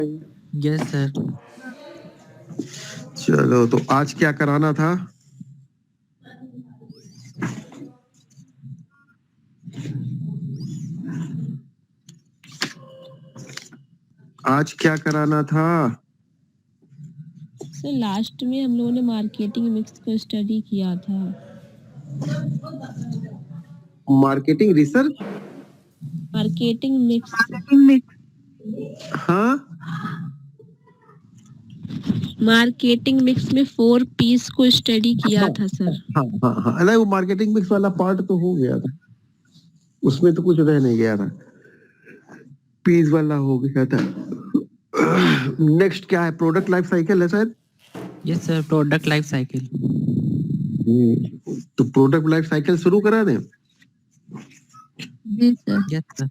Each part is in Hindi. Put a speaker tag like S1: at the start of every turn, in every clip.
S1: Yes sir.
S2: चलो, तो आज क्या कराना था? आज क्या कराना था?
S3: सर लास्ट में हम लोगों ने मार्केटिंग मिक्स को स्टडी किया था।
S2: Marketing research.
S3: Marketing mix.
S2: हाँ,
S3: मार्केटिंग मिक्स में 4 पीस को स्टडी किया था सर।
S2: हाँ, हाँ, हाँ, नहीं, वो मार्केटिंग मिक्स वाला पार्ट तो हो गया था, उसमें तो कुछ रह नहीं गया था, पीस वाला हो गया था। नेक्स्ट क्या है? प्रोडक्ट लाइफ साइकिल है शायद।
S1: Yes sir, product life cycle.
S2: तो प्रोडक्ट लाइफ साइकिल शुरू करा दें।
S3: जी sir.
S1: Yes sir.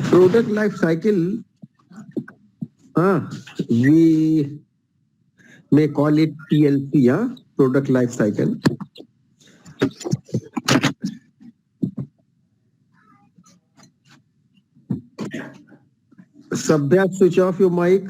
S2: Product life cycle, हाँ, we may call it PLC, हाँ, product life cycle. Sabya, switch off your mic.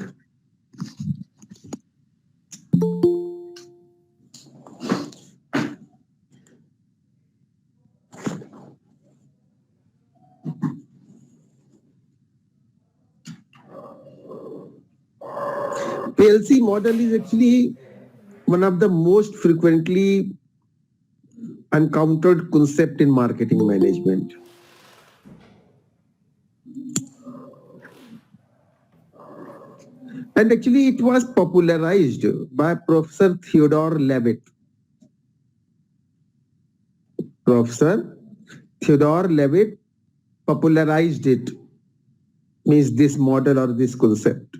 S2: PLC model is actually one of the most frequently encountered concept in marketing management. And actually it was popularized by Professor Theodore Levitt. Professor Theodore Levitt popularized it, means this model or this concept.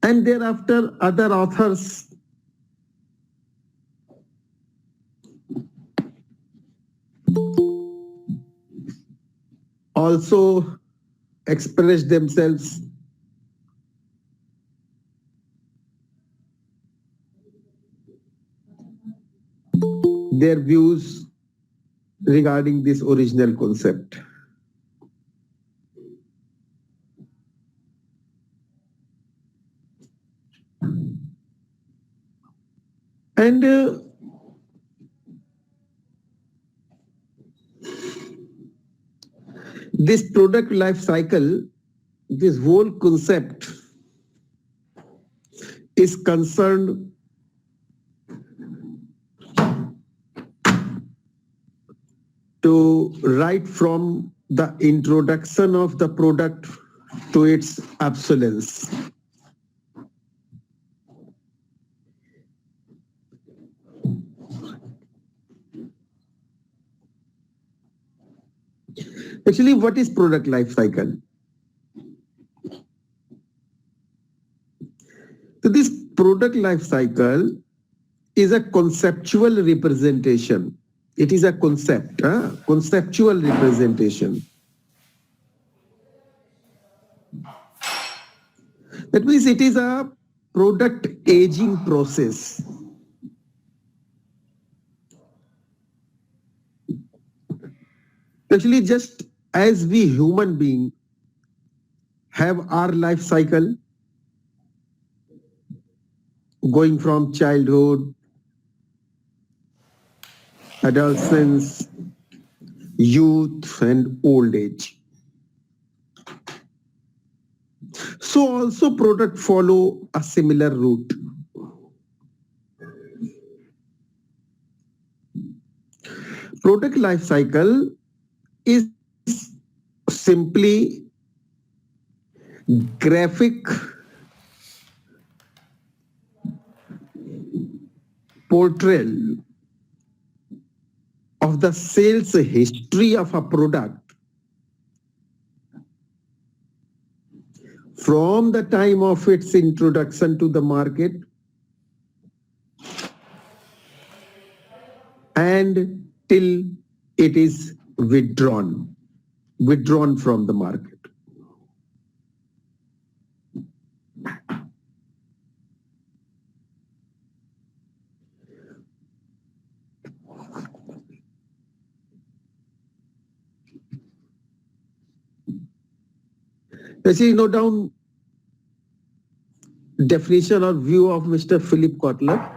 S2: And thereafter other authors also expressed themselves their views regarding this original concept. And this product life cycle, this whole concept is concerned to right from the introduction of the product to its obsolescence. Actually, what is product life cycle? So this product life cycle is a conceptual representation. It is a concept, conceptual representation. That means it is a product aging process. Actually, just as we human being have our life cycle, going from childhood, adolescence, youth, and old age. So also product follow a similar route. Product life cycle is simply graphic portrayal of the sales history of a product from the time of its introduction to the market and till it is withdrawn from the market. Let's see, note down definition or view of Mr. Philip Kotler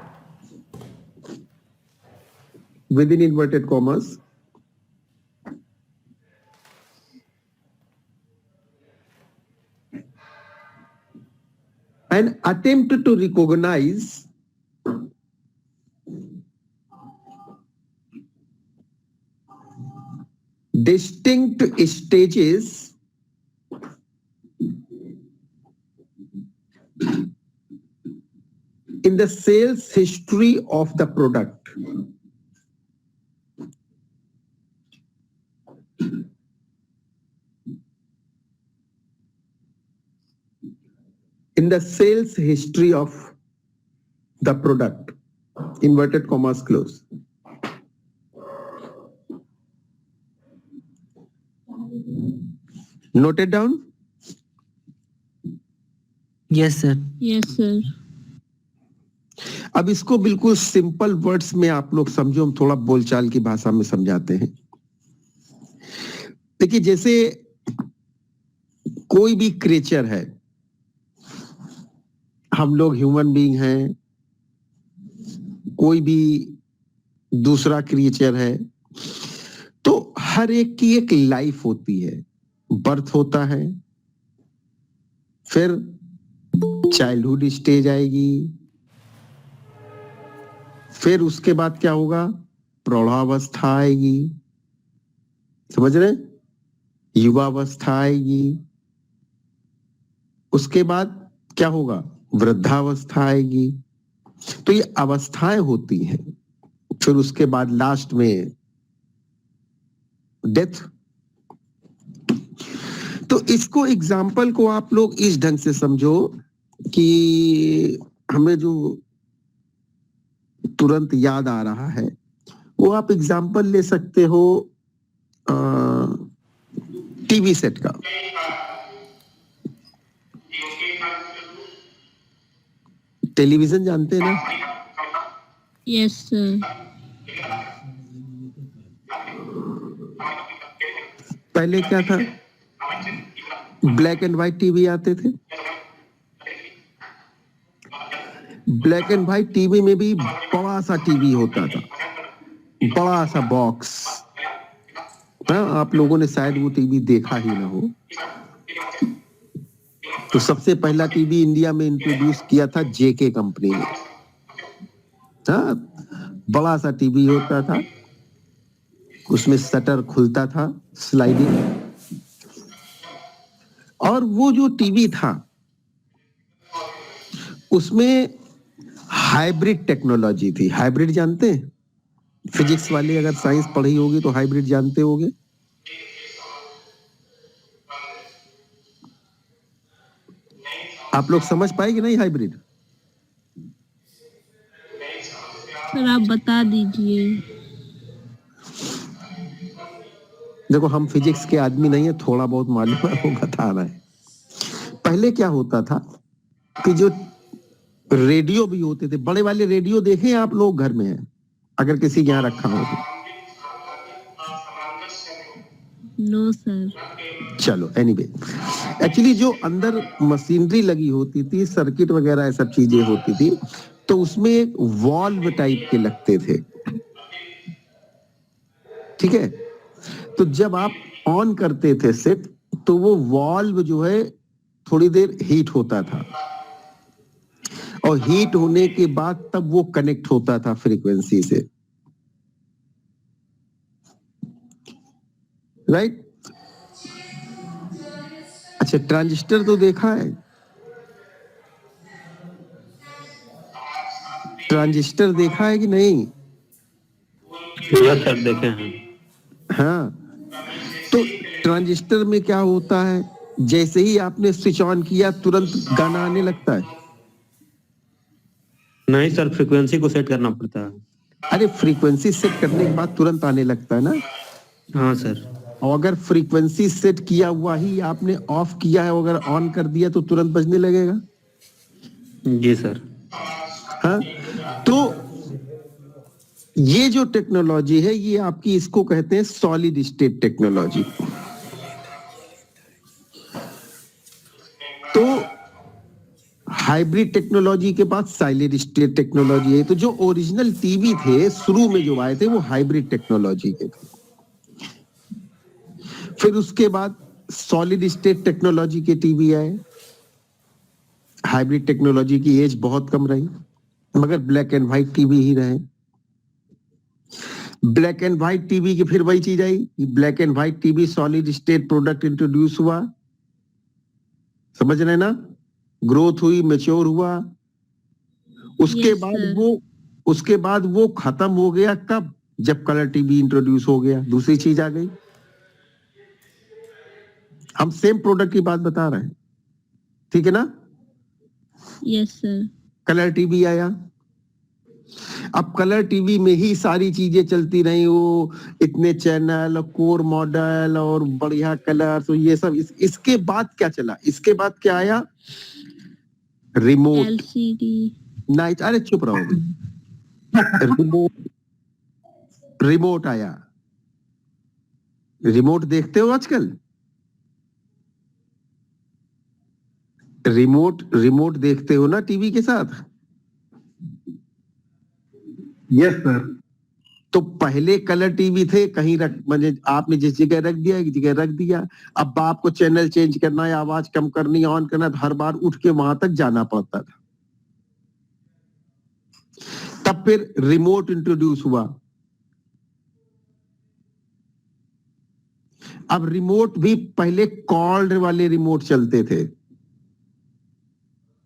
S2: within inverted commas. An attempt to recognize distinct stages in the sales history of the product. In the sales history of the product, inverted commas close. Note it down.
S1: Yes, sir.
S3: Yes, sir.
S2: अब इसको बिल्कुल सिंपल वर्ड्स में आप लोग समझो, हम थोड़ा बोलचाल की भाषा में समझाते हैं। देखिए, जैसे कोई भी क्रिएचर है, हम लोग ह्यूमन बीइंग हैं, कोई भी दूसरा क्रिएचर है, तो हर एक की एक लाइफ होती है। बर्थ होता है, फिर चाइल्डहुड स्टेज आएगी, फिर उसके बाद क्या होगा, प्रौढ़ावस्था आएगी, समझ रहे, युवावस्था आएगी, उसके बाद क्या होगा, वृद्धावस्था आएगी। तो ये अवस्थाएं होती हैं, फिर उसके बाद लास्ट में डेथ। तो इसको एग्जाम्पल को आप लोग इस ढंग से समझो कि हमें जो तुरंत याद आ रहा है वो आप एग्जाम्पल ले सकते हो टीवी सेट का। टेलीविजन जानते हैं ना?
S3: Yes sir.
S2: पहले क्या था, ब्लैक एंड व्हाइट टीवी आते थे। ब्लैक एंड व्हाइट टीवी में भी बड़ा सा टीवी होता था, बड़ा सा बॉक्स। आप लोगों ने शायद वो टीवी देखा ही ना हो। तो सबसे पहला टीवी इंडिया में इंट्रोड्यूस किया था जेके कंपनी ने। बड़ा सा टीवी होता था, उसमें शटर खुलता था, स्लाइडिंग। और वो जो टीवी था उसमें हाइब्रिड टेक्नोलॉजी थी। हाइब्रिड जानते हैं? फिजिक्स वाले अगर साइंस पढ़ी होगी तो हाइब्रिड जानते होंगे। आप लोग समझ पाए कि नहीं हाइब्रिड?
S3: सर आप बता दीजिए।
S2: देखो, हम फिजिक्स के आदमी नहीं है, थोड़ा बहुत मालूम है वो बता रहा है। पहले क्या होता था कि जो रेडियो भी होते थे, बड़े वाले रेडियो देखे आप लोग घर में है, अगर किसी के यहाँ रखा हो तो?
S3: No sir.
S2: चलो, एनीवे, एक्चुअली जो अंदर मशीनरी लगी होती थी, सर्किट वगैरह ये सब चीजें होती थी, तो उसमें एक वॉल्व टाइप के लगते थे। ठीक है, तो जब आप ऑन करते थे सेट, तो वो वॉल्व जो है थोड़ी देर हीट होता था, और हीट होने के बाद तब वो कनेक्ट होता था फ्रीक्वेंसी से। राइट? अच्छा, ट्रांजिस्टर तो देखा है? ट्रांजिस्टर देखा है कि नहीं?
S4: यस सर, देखे हैं।
S2: हाँ, तो ट्रांजिस्टर में क्या होता है, जैसे ही आपने स्विच ऑन किया तुरंत गाना आने लगता है।
S4: नहीं सर, फ्रीक्वेंसी को सेट करना पड़ता है।
S2: अरे फ्रीक्वेंसी सेट करने के बाद तुरंत आने लगता है ना।
S4: हाँ सर।
S2: और अगर फ्रीक्वेंसी सेट किया हुआ ही आपने ऑफ किया है, अगर ऑन कर दिया तो तुरंत बजने लगेगा।
S4: जी सर।
S2: हाँ, तो ये जो टेक्नोलॉजी है ये आपकी, इसको कहते हैं सॉलिड स्टेट टेक्नोलॉजी। तो हाइब्रिड टेक्नोलॉजी के बाद साइलेंट स्टेट टेक्नोलॉजी है। तो जो ओरिजिनल टीवी थे शुरू में जो आए थे वो हाइब्रिड टेक्नोलॉजी के थे। फिर उसके बाद सॉलिड स्टेट टेक्नोलॉजी के टीवी आए। हाइब्रिड टेक्नोलॉजी की एज बहुत कम रही, मगर ब्लैक एंड व्हाइट टीवी ही रहे। ब्लैक एंड व्हाइट टीवी की फिर वही चीज आई, black and white TV solid state product introduce हुआ। समझ रहे ना, ग्रोथ हुई, मैच्योर हुआ। उसके
S3: Yes,
S2: बाद
S3: sir.
S2: उसके बाद वो खत्म हो गया कब, जब कलर टीवी इंट्रोड्यूस हो गया, दूसरी चीज आ गई। हम सेम प्रोडक्ट की बात बता रहे हैं, ठीक है ना।
S3: Yes, sir.
S2: कलर टीवी आया। अब कलर टीवी में ही सारी चीजें चलती रही, वो इतने चैनल, कोर मॉडल और बढ़िया कलर, तो ये सब इसके बाद क्या चला, इसके बाद क्या आया, रिमोट।
S3: LCD.
S2: नहीं, अरे चुप रहो। रिमोट आया। रिमोट देखते हो आजकल, रिमोट देखते हो ना टीवी के साथ।
S5: Yes sir.
S2: तो पहले कलर टीवी थे, कहीं रख, म्हणजे आपने जिस जगह रख दिया एक जगह रख दिया। अब आपको चैनल चेंज करना है, आवाज कम करनी, ऑन करना, तो हर बार उठ के वहां तक जाना पड़ता था। तब फिर रिमोट इंट्रोड्यूस हुआ। अब रिमोट भी पहले कॉर्ड वाले रिमोट चलते थे,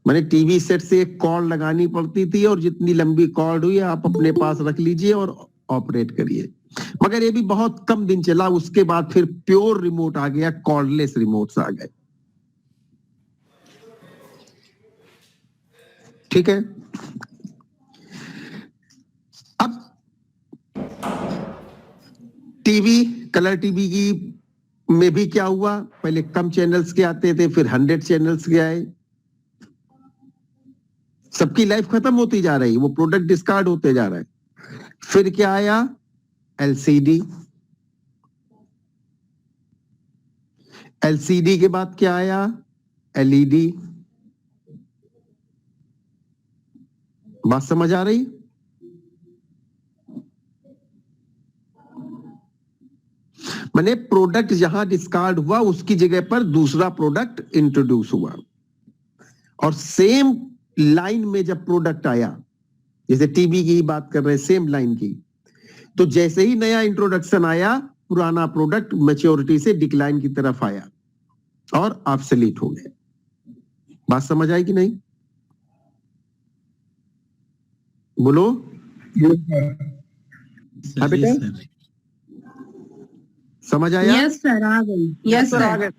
S2: मैंने टीवी सेट से एक कॉर्ड लगानी पड़ती थी और जितनी लंबी कॉर्ड हुई आप अपने पास रख लीजिए और ऑपरेट करिए। मगर ये भी बहुत कम दिन चला, उसके बाद फिर प्योर रिमोट आ गया, कॉर्डलेस रिमोट्स आ गए। ठीक है। अब टीवी, कलर टीवी की में भी क्या हुआ, पहले कम चैनल्स के आते थे, फिर 100 चैनल्स के आए। सबकी लाइफ खत्म होती जा रही, वो प्रोडक्ट डिस्कार्ड होते जा रहा है। फिर क्या आया, एलसीडी। एलसीडी के बाद क्या आया, एलईडी। बात समझ आ रही। मैंने प्रोडक्ट जहां डिस्कार्ड हुआ उसकी जगह पर दूसरा प्रोडक्ट इंट्रोड्यूस हुआ। और सेम लाइन में जब प्रोडक्ट आया, जैसे टीवी की ही बात कर रहे हैं, सेम लाइन की, तो जैसे ही नया इंट्रोडक्शन आया, पुराना प्रोडक्ट मैच्योरिटी से डिक्लाइन की तरफ आया और ऑब्सोलीट हो गया। बात समझ आई कि नहीं, बोलो। हाँ बेटा, समझ आया।
S6: यस सर, आ गई। Yes sir.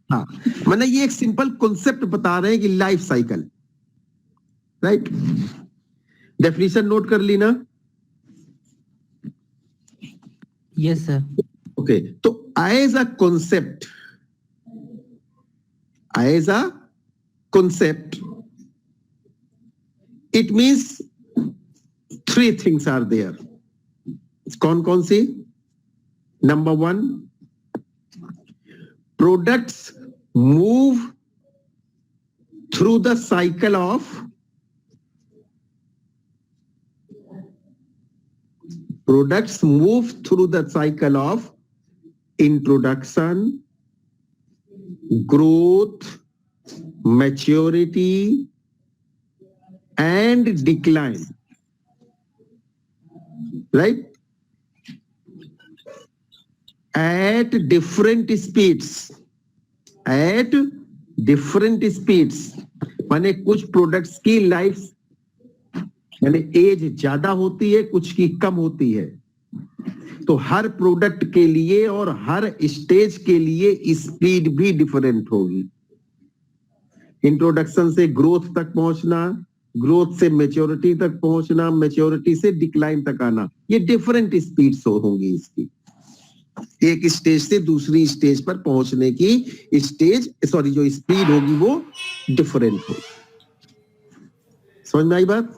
S2: हाँ, मैंने ये एक सिंपल कॉन्सेप्ट बता रहे हैं कि life cycle, right. Definition note कर ली ना।
S1: Yes sir.
S2: ओके, तो as a concept, it means 3 things are there. कौन कौन सी? Number 1, products move through the cycle of introduction, growth, maturity and decline, right? At different speeds, माने कुछ प्रोडक्ट्स की लाइफ, माने एज ज्यादा होती है, कुछ की कम होती है। तो हर प्रोडक्ट के लिए और हर स्टेज के लिए स्पीड भी डिफरेंट होगी। इंट्रोडक्शन से ग्रोथ तक पहुंचना, ग्रोथ से मैच्योरिटी तक पहुंचना, मैच्योरिटी से डिक्लाइन तक आना, ये डिफरेंट स्पीड्स होंगी इसकी। एक स्टेज से दूसरी स्टेज पर पहुंचने की जो स्पीड होगी वो डिफरेंट होगी। समझ में आई बात?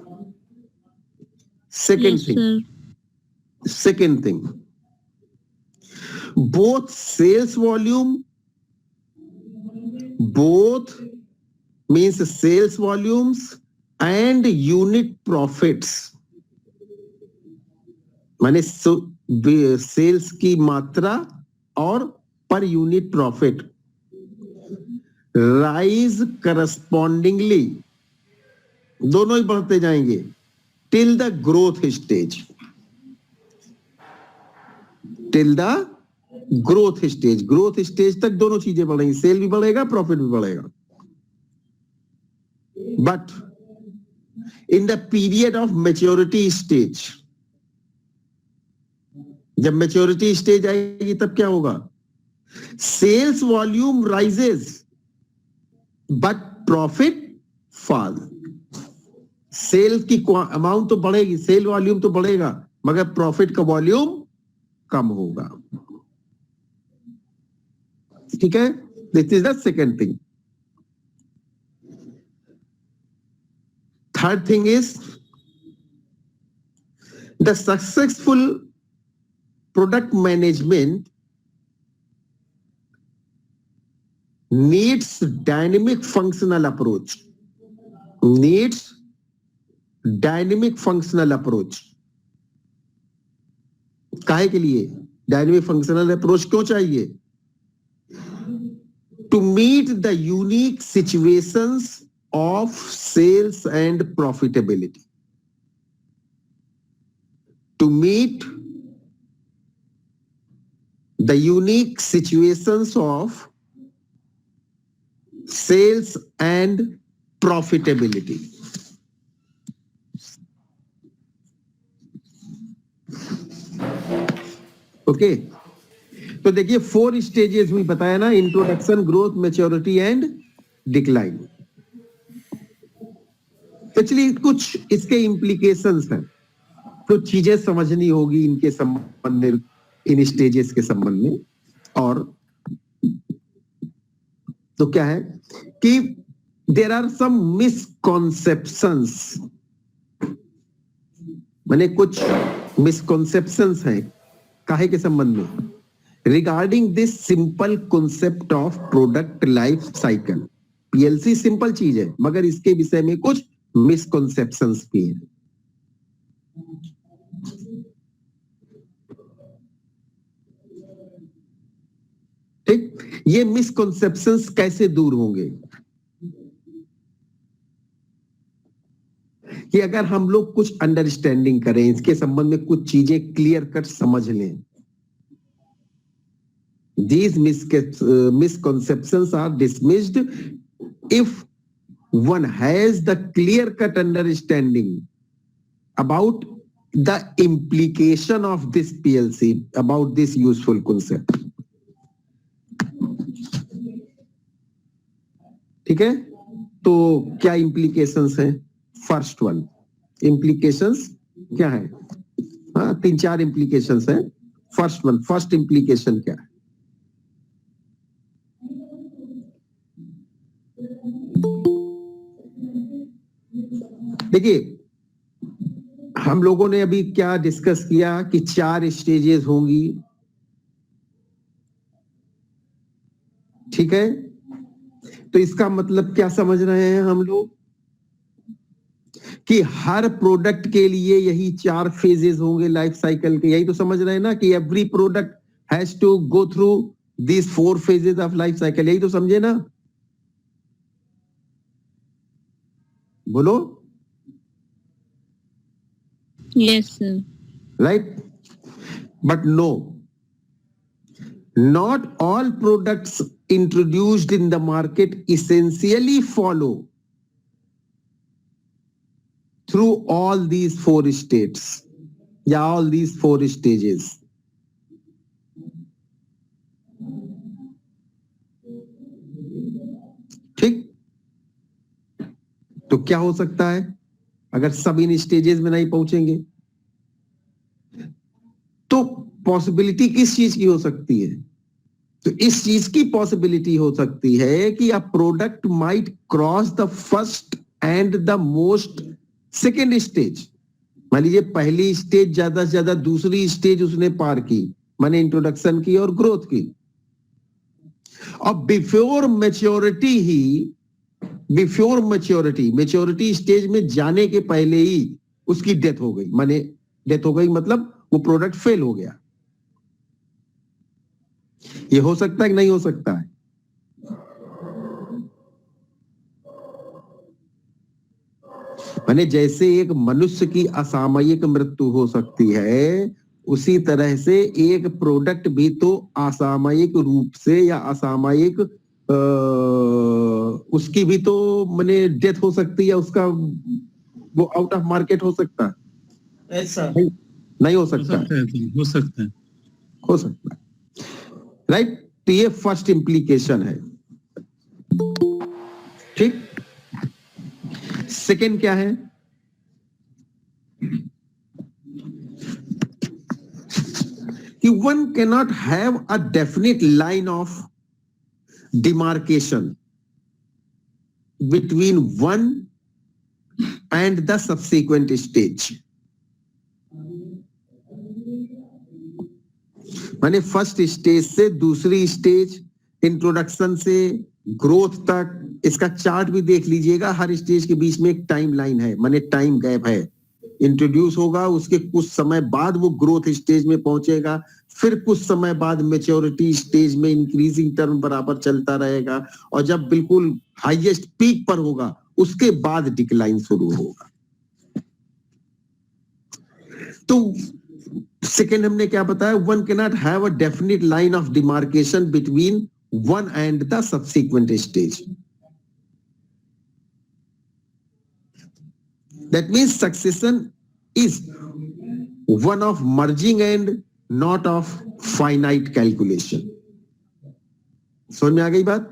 S3: Yes, sir.
S2: Second thing, both sales volume, both means sales volumes and unit profits, माने सेल्स की मात्रा और per unit profit rise correspondingly, दोनों ही बढ़ते जाएंगे till the growth stage. Till the growth stage तक दोनों चीजें बढ़ेंगी, सेल भी बढ़ेगा, प्रॉफिट भी बढ़ेगा। But in the period of maturity stage, जब मैच्योरिटी स्टेज आएगी तब क्या होगा? Sales volume rises but profit fall. Sale की अमाउंट तो बढ़ेगी, सेल वॉल्यूम तो बढ़ेगा, मगर प्रॉफिट का वॉल्यूम कम होगा। ठीक है, this is the second thing. Third thing is the successful product management needs dynamic functional approach. काहे के लिए डायनेमिक फंक्शनल अप्रोच क्यों चाहिए? To meet the unique situations of sales and profitability. To meet the unique situations of sales and profitability. Okay, तो देखिए 4 स्टेजेस हुई बताया ना, introduction, growth, maturity and decline. तो चलिए कुछ इसके इम्प्लीकेशंस हैं, कुछ चीजें समझनी होगी इनके संबंध में, इन स्टेजेस के संबंध में। और तो क्या है कि देयर आर सम मिसकॉन्सेप्शंस, माने कुछ मिसकॉन्सेप्शंस हैं काहे के संबंध में, regarding this simple concept of product life cycle. PLC simple चीज है, मगर इसके विषय में कुछ मिसकॉन्सेप्शंस भी हैं। ठीक, ये मिसकॉन्सेप्शंस कैसे दूर होंगे? कि अगर हम लोग कुछ अंडरस्टैंडिंग करें, इसके संबंध में कुछ चीजें क्लियर कट समझ लें। These misconceptions are dismissed if one has the clear-cut understanding about the implication of this PLC, about this useful concept. ठीक है, तो क्या implications हैं? फर्स्ट वन, implications क्या है? हाँ, 3-4 implications हैं। फर्स्ट implication क्या है? देखिए, हम लोगों ने अभी क्या डिस्कस किया कि 4 स्टेजेस होंगी। ठीक है, तो इसका मतलब क्या समझ रहे हैं हम लोग कि हर प्रोडक्ट के लिए यही 4 फेजेस होंगे लाइफ साइकिल के। यही तो समझ रहे हैं ना कि every product has to go through this 4 phases of life cycle. यही तो समझे ना? बोलो।
S3: Yes, sir.
S2: Right? But no, not all products introduced in the market essentially follow through all these 4 states, yeah, all these 4 stages. क्या हो सकता है अगर सब इन स्टेजेस में नहीं पहुंचेंगे? तो पॉसिबिलिटी किस चीज की हो सकती है? तो इस चीज की पॉसिबिलिटी हो सकती है कि a product might cross the first and the most second stage. मान लीजिए पहली स्टेज ज्यादा से ज्यादा दूसरी स्टेज उसने पार की, माने इंट्रोडक्शन की और ग्रोथ की, और बिफोर मैच्योरिटी स्टेज में जाने के पहले ही उसकी डेथ हो गई। माने डेथ हो गई मतलब वो प्रोडक्ट फेल हो गया। ये हो सकता है कि नहीं हो सकता है? माने जैसे एक मनुष्य की असामयिक मृत्यु हो सकती है, उसी तरह से एक प्रोडक्ट भी तो असामयिक रूप से या असामयिक उसकी भी तो माने डेथ हो सकती है, उसका वो आउट ऑफ मार्केट हो सकता है? नहीं हो सकता है।
S5: हो सकता है।
S2: हो सकता है, राइट? तो ये फर्स्ट इंप्लीकेशन है। ठीक। सेकेंड क्या है? कि one cannot have a definite line of demarcation between one and the subsequent stage। माने फर्स्ट स्टेज से दूसरी स्टेज, इंट्रोडक्शन से ग्रोथ तक, इसका चार्ट भी देख लीजिएगा। हर स्टेज के बीच में एक टाइम लाइन है, माने टाइम गैप है। इंट्रोड्यूस होगा, उसके कुछ समय बाद वो ग्रोथ स्टेज में पहुंचेगा, फिर कुछ समय बाद मैच्योरिटी स्टेज में इंक्रीजिंग टर्म बराबर चलता रहेगा, और जब बिल्कुल हाईएस्ट पीक पर होगा उसके बाद डिक्लाइन शुरू होगा। तो सेकेंड हमने क्या बताया? One can not have a definite line of demarcation between one and the subsequent stage. That means succession is one of merging and not of finite calculation। समझ में आ गई बात?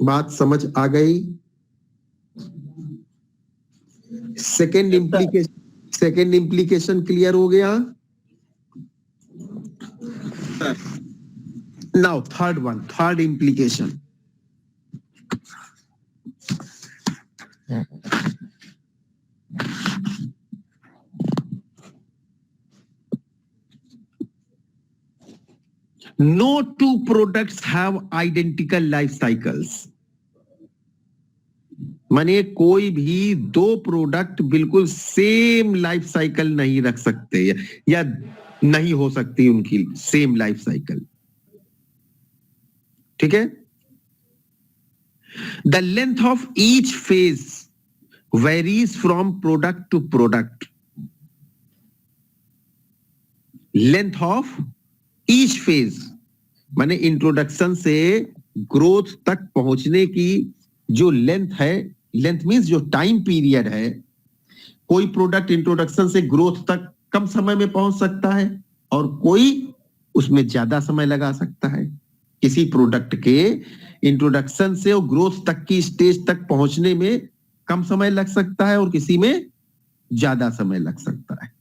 S2: बात समझ आ गई? सेकेंड इंप्लीकेशन क्लियर हो गया? Now third implication. No two products have identical life cycles। माने कोई भी दो प्रोडक्ट बिल्कुल सेम लाइफ साइकिल नहीं रख सकते, या नहीं हो सकती उनकी सेम लाइफ साइकिल। ठीक है? The length of each phase varies from product to product. Length of each phase माने इंट्रोडक्शन से ग्रोथ तक पहुंचने की जो लेंथ है, लेंथ मींस जो टाइम पीरियड है। कोई प्रोडक्ट इंट्रोडक्शन से ग्रोथ तक कम समय में पहुंच सकता है, और कोई उसमें ज्यादा समय लगा सकता है। किसी प्रोडक्ट के इंट्रोडक्शन से और ग्रोथ तक की स्टेज तक पहुंचने में कम समय लग सकता है, और किसी में ज्यादा समय लग सकता है।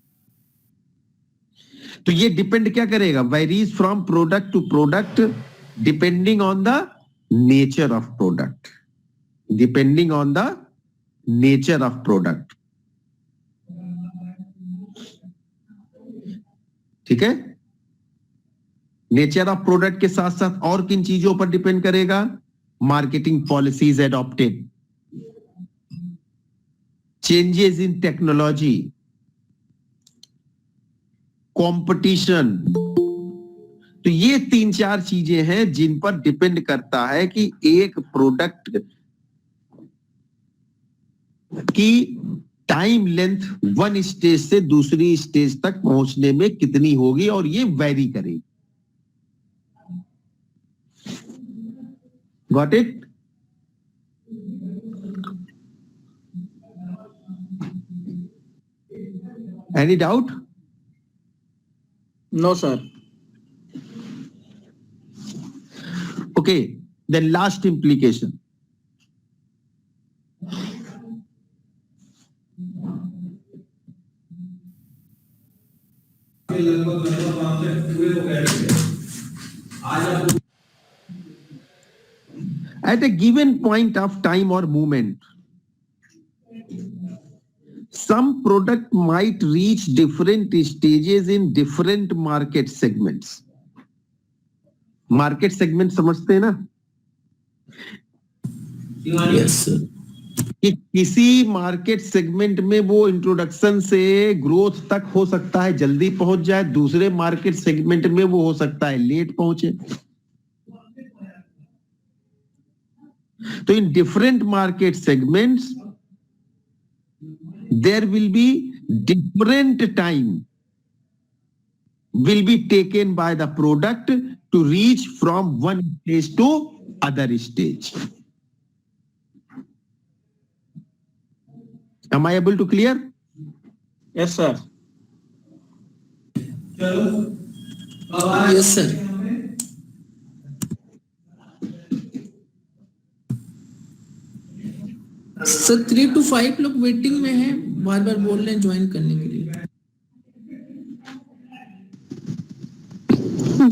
S2: तो ये डिपेंड क्या करेगा? Varies from product to product, depending on the nature of product. Depending on the nature of product. ठीक है? नेचर ऑफ प्रोडक्ट के साथ साथ और किन चीजों पर डिपेंड करेगा? Marketing policies adopted, changes in technology, competition. तो ये 3-4 चीजें हैं जिन पर डिपेंड करता है कि एक प्रोडक्ट की टाइम लेंथ वन स्टेज से दूसरी स्टेज तक पहुंचने में कितनी होगी, और ये वेरी करेगी। Got it? Any doubt?
S6: No sir.
S2: Okay, Then last implication. At a given point of time or moment, some product might reach different stages in different market segments. Market segment समझते हैं ना?
S1: Yes, sir.
S2: कि किसी मार्केट सेगमेंट में वो इंट्रोडक्शन से ग्रोथ तक हो सकता है जल्दी पहुंच जाए, दूसरे मार्केट सेगमेंट में वो हो सकता है लेट पहुंचे. तो in different market segments there will be different time will be taken by the product to reach from one stage to other stage. Am I able to clear?
S6: Yes, sir.
S1: Yes, sir. Sir 3 to 5 लोग वेटिंग में हैं, बार बार बोल रहे हैं ज्वाइन करने के लिए.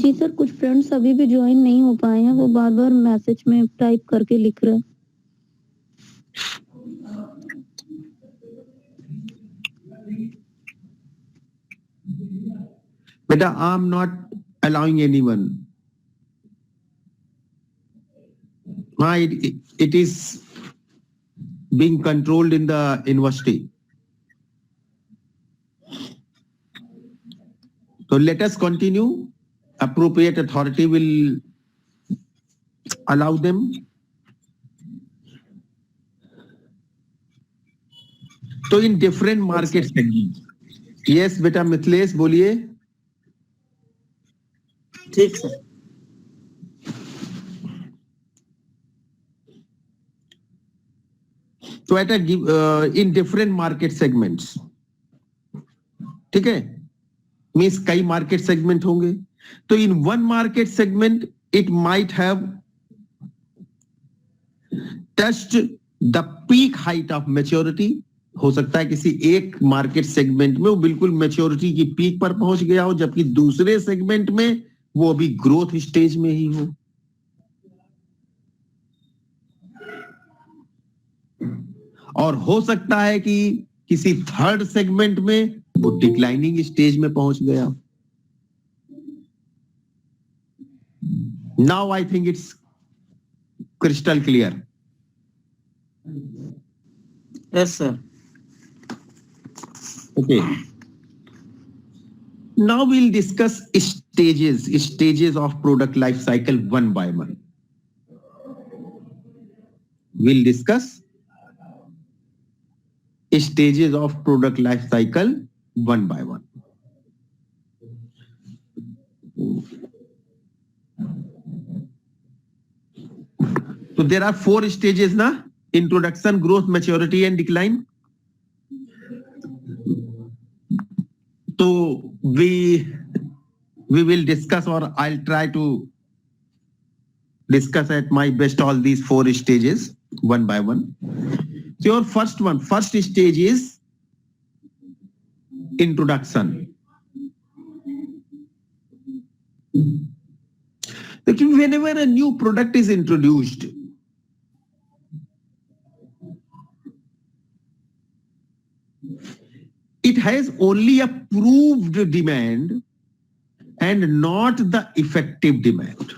S7: जी सर, कुछ फ्रेंड्स अभी भी ज्वाइन नहीं हो पाए हैं, वो बार बार मैसेज में टाइप करके लिख रहे हैं.
S2: बेटा, I am not allowing anyone. It is being controlled in the university. So let us continue. Appropriate authority will allow them. So in different market segments. Yes, बेटा मिथिलेश बोलिए.
S6: ठीक sir.
S2: So at a in different market segments. ठीक है? Means कई market segment होंगे. तो in one market segment it might have touched the peak height of maturity. हो सकता है किसी एक मार्केट सेगमेंट में वो बिल्कुल मैच्योरिटी की पीक पर पहुंच गया हो, जबकि दूसरे सेगमेंट में वो अभी ग्रोथ स्टेज में ही हो. और हो सकता है कि किसी थर्ड सेगमेंट में वो डिक्लाइनिंग स्टेज में पहुंच गया. Now I think it's crystal clear.
S6: Yes, sir.
S2: Okay. Now we'll discuss stages of product life cycle one by one. We'll discuss stages of product life cycle one by one. So there are 4 stages na: introduction, growth, maturity and decline. So we will discuss, or I'll try to discuss at my best all these 4 stages one by one. So your first stage is introduction. Whenever a new product is introduced, it has only a proved demand and not the effective demand.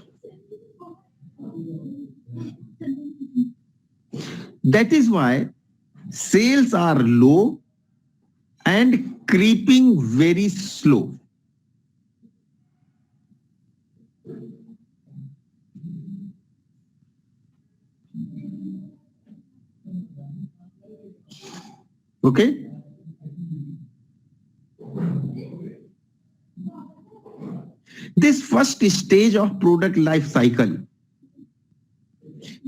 S2: That is why sales are low and creeping very slow. Okay? This first stage of product life cycle,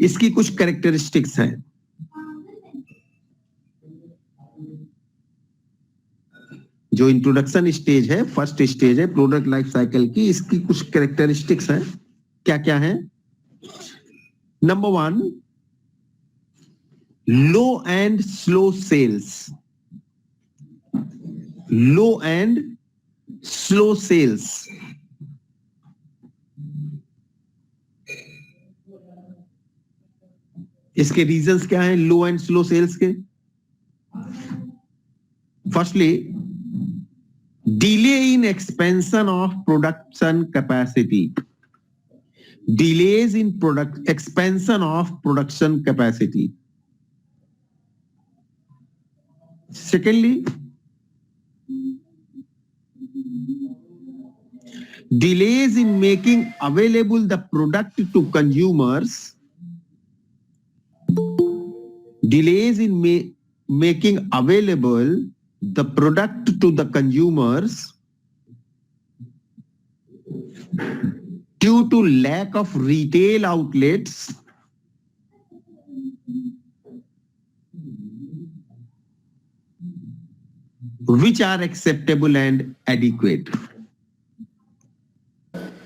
S2: इसकी कुछ कैरेक्टरिस्टिक्स हैं. जो इंट्रोडक्शन स्टेज है, फर्स्ट स्टेज है प्रोडक्ट लाइफ साइकिल की, इसकी कुछ कैरेक्टरिस्टिक्स हैं. क्या क्या है? Number one, low and slow sales. Low and slow sales. इसके रीजंस क्या हैं लो एंड स्लो सेल्स के? Firstly, delay in expansion of production capacity. Delays in expansion of production capacity. Secondly, delays in making available the product to consumers. Delays in making available the product to the consumers due to lack of retail outlets which are acceptable and adequate.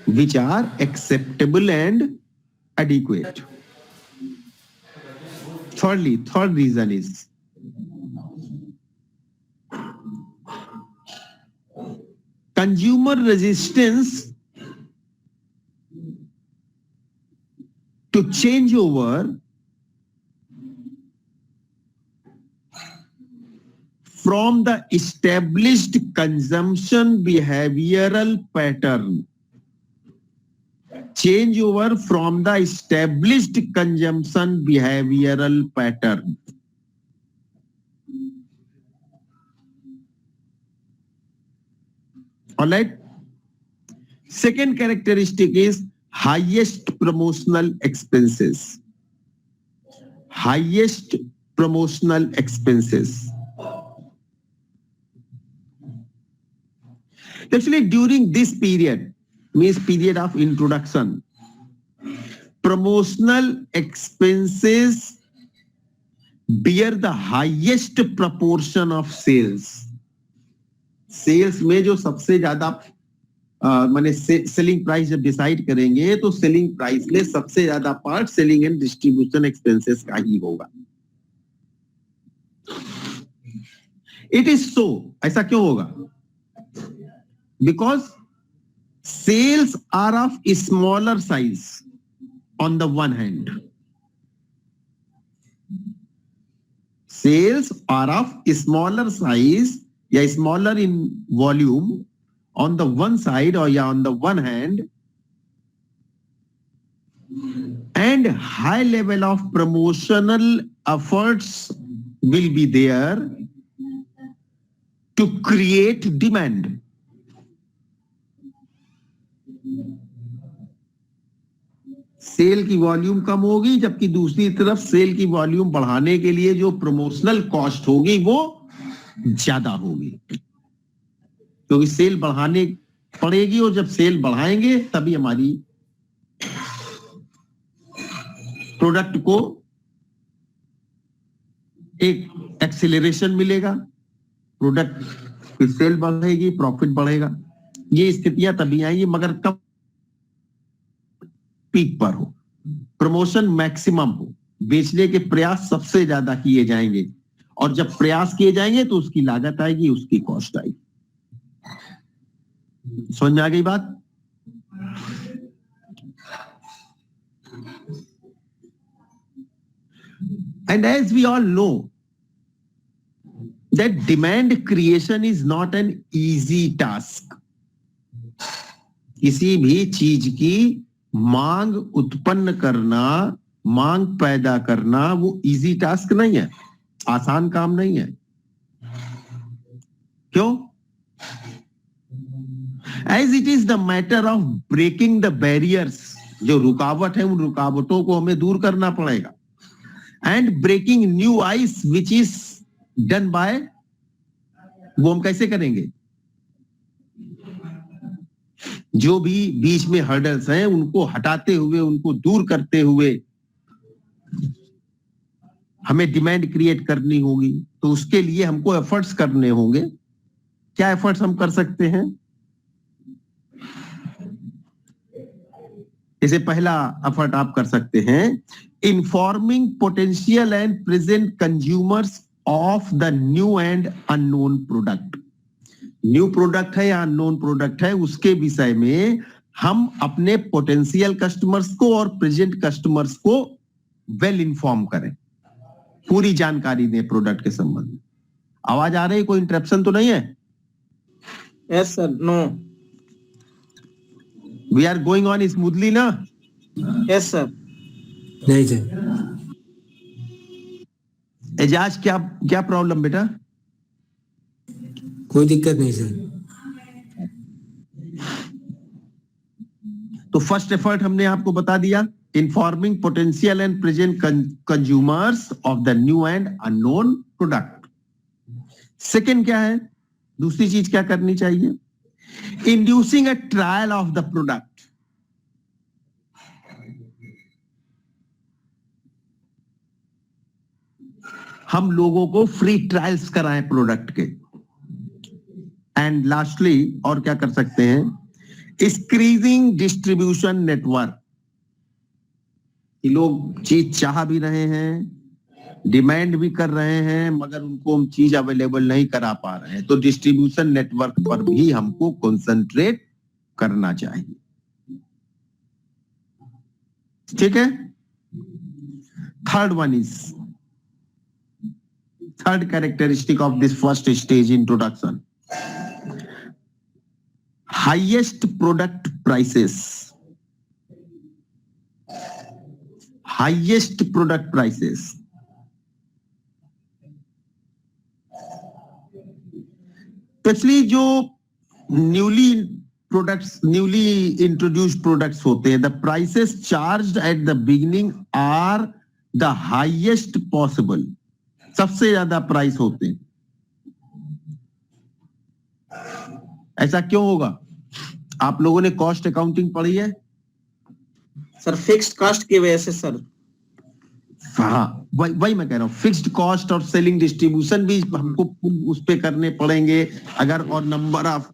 S2: Which are acceptable and adequate. Thirdly, third reason is consumer resistance to change over from the established consumption behavioral pattern. Change over from the established consumption behavioral pattern. All right. Second characteristic is highest promotional expenses. Highest promotional expenses. Actually, during this period, means period of introduction, promotional expenses bear the highest proportion of sales. Sales में जो सबसे ज्यादा माने सेलिंग प्राइस जब डिसाइड करेंगे तो सेलिंग प्राइस में सबसे ज्यादा part selling and distribution expenses का ही होगा. It is so. ऐसा क्यों होगा? Because sales are of smaller size on the one hand. Sales are of smaller size या smaller in volume on the one side or yeah on the one hand, and high level of promotional efforts will be there to create demand. Sale की वॉल्यूम कम होगी जबकि दूसरी तरफ सेल की वॉल्यूम बढ़ाने के लिए जो प्रमोशनल कॉस्ट होगी वो ज्यादा होगी, क्योंकि सेल बढ़ाने पड़ेगी और जब सेल बढ़ाएंगे तभी हमारी प्रोडक्ट को एक एक्सेलरेशन मिलेगा, प्रोडक्ट की सेल बढ़ेगी, प्रॉफिट बढ़ेगा. ये स्थितियां तभी आएंगी मगर कब पीक पर हो, प्रमोशन मैक्सिमम हो, बेचने के प्रयास सबसे ज्यादा किए जाएंगे और जब प्रयास किए जाएंगे तो उसकी लागत आएगी, उसकी कॉस्ट आएगी. समझ में आ गई बात? And as we all know that demand creation is not an easy task. किसी भी चीज की मांग उत्पन्न करना, मांग पैदा करना वो इजी टास्क नहीं है, आसान काम नहीं है. क्यों? As it is the matter of breaking the barriers, जो रुकावट है उन रुकावटों को हमें दूर करना पड़ेगा. And breaking new ice which is done by, वो हम कैसे करेंगे? जो भी बीच में हर्डल्स हैं उनको हटाते हुए, उनको दूर करते हुए हमें डिमांड क्रिएट करनी होगी. तो उसके लिए हमको एफर्ट्स करने होंगे. क्या एफर्ट्स हम कर सकते हैं? इसे पहला एफर्ट आप कर सकते हैं, informing potential and present consumers of the new and unknown product. New product है या अननोन प्रोडक्ट है, उसके विषय में हम अपने पोटेंशियल कस्टमर्स को और प्रेजेंट कस्टमर्स को वेल इन्फॉर्म करें, पूरी जानकारी दें प्रोडक्ट के संबंध में। आवाज आ रही है? कोई इंटरप्शन तो नहीं है?
S6: Yes, sir. No.
S2: We are going on smoothly ना?
S6: Yes, sir.
S8: नहीं सर।
S2: एजाज क्या क्या प्रॉब्लम बेटा?
S8: कोई दिक्कत नहीं सर।
S2: तो फर्स्ट एफर्ट हमने आपको बता दिया, informing potential and present consumers of the new and unknown product. Second क्या है, दूसरी चीज क्या करनी चाहिए, inducing a trial of the product. हम लोगों को फ्री ट्रायल्स कराएं प्रोडक्ट के। एंड लास्टली और क्या कर सकते हैं, इंक्रीजिंग डिस्ट्रीब्यूशन नेटवर्क। लोग चीज चाह भी रहे हैं, डिमांड भी कर रहे हैं, मगर उनको हम चीज अवेलेबल नहीं करा पा रहे हैं, तो डिस्ट्रीब्यूशन नेटवर्क पर भी हमको कंसंट्रेट करना चाहिए। ठीक है। Third characteristic of this first stage introduction, highest product prices. Highest product prices. पिछली जो न्यूली इंट्रोड्यूस्ड प्रोडक्ट्स होते हैं, the prices charged at the beginning are the highest possible. सबसे ज्यादा प्राइस होते हैं। ऐसा क्यों होगा? आप लोगों ने कॉस्ट अकाउंटिंग पढ़ी है?
S6: सर फिक्स्ड कॉस्ट की वजह से सर।
S2: हाँ, वही मैं कह रहा हूँ, फिक्स्ड कॉस्ट और सेलिंग डिस्ट्रीब्यूशन भी हमको उस पे करने पड़ेंगे। अगर और नंबर ऑफ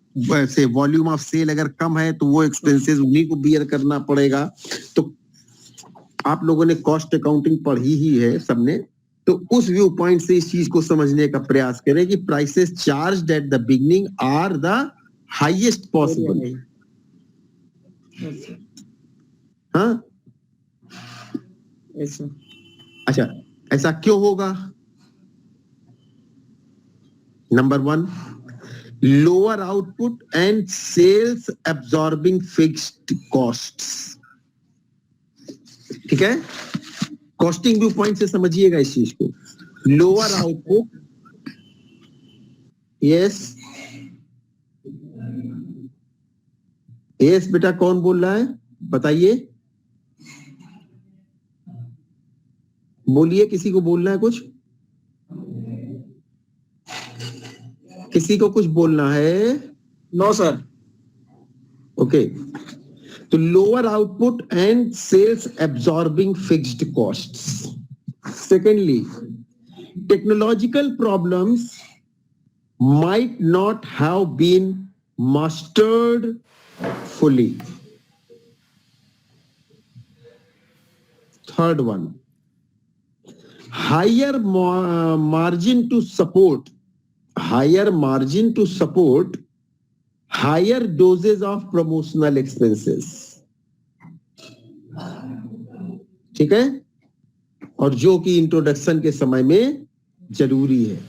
S2: से वॉल्यूम ऑफ सेल अगर कम है तो वो एक्सपेंसेस उन्हीं को बियर करना पड़ेगा। तो आप लोगों ने कॉस्ट अकाउंटिंग पढ़ी ही है सबने, तो उस व्यू पॉइंट से इस चीज को समझने का प्रयास करें कि prices charged at the beginning are the highest possible. हाँ, अच्छा, ऐसा क्यों होगा? Number 1, lower output and sales absorbing fixed costs. ठीक है, कॉस्टिंग व्यू पॉइंट से समझिएगा इस चीज को। लोअर आउटपुट, यस यस बेटा, कौन बोल रहा है बताइए, बोलिए, किसी को बोलना है कुछ? किसी को कुछ बोलना है?
S6: No sir.
S2: ओके, तो lower output and sales absorbing fixed costs. Secondly, technological problems might not have been mastered fully. Third one, higher margin to support higher doses of promotional expenses. ठीक है, और जो कि इंट्रोडक्शन के समय में जरूरी है,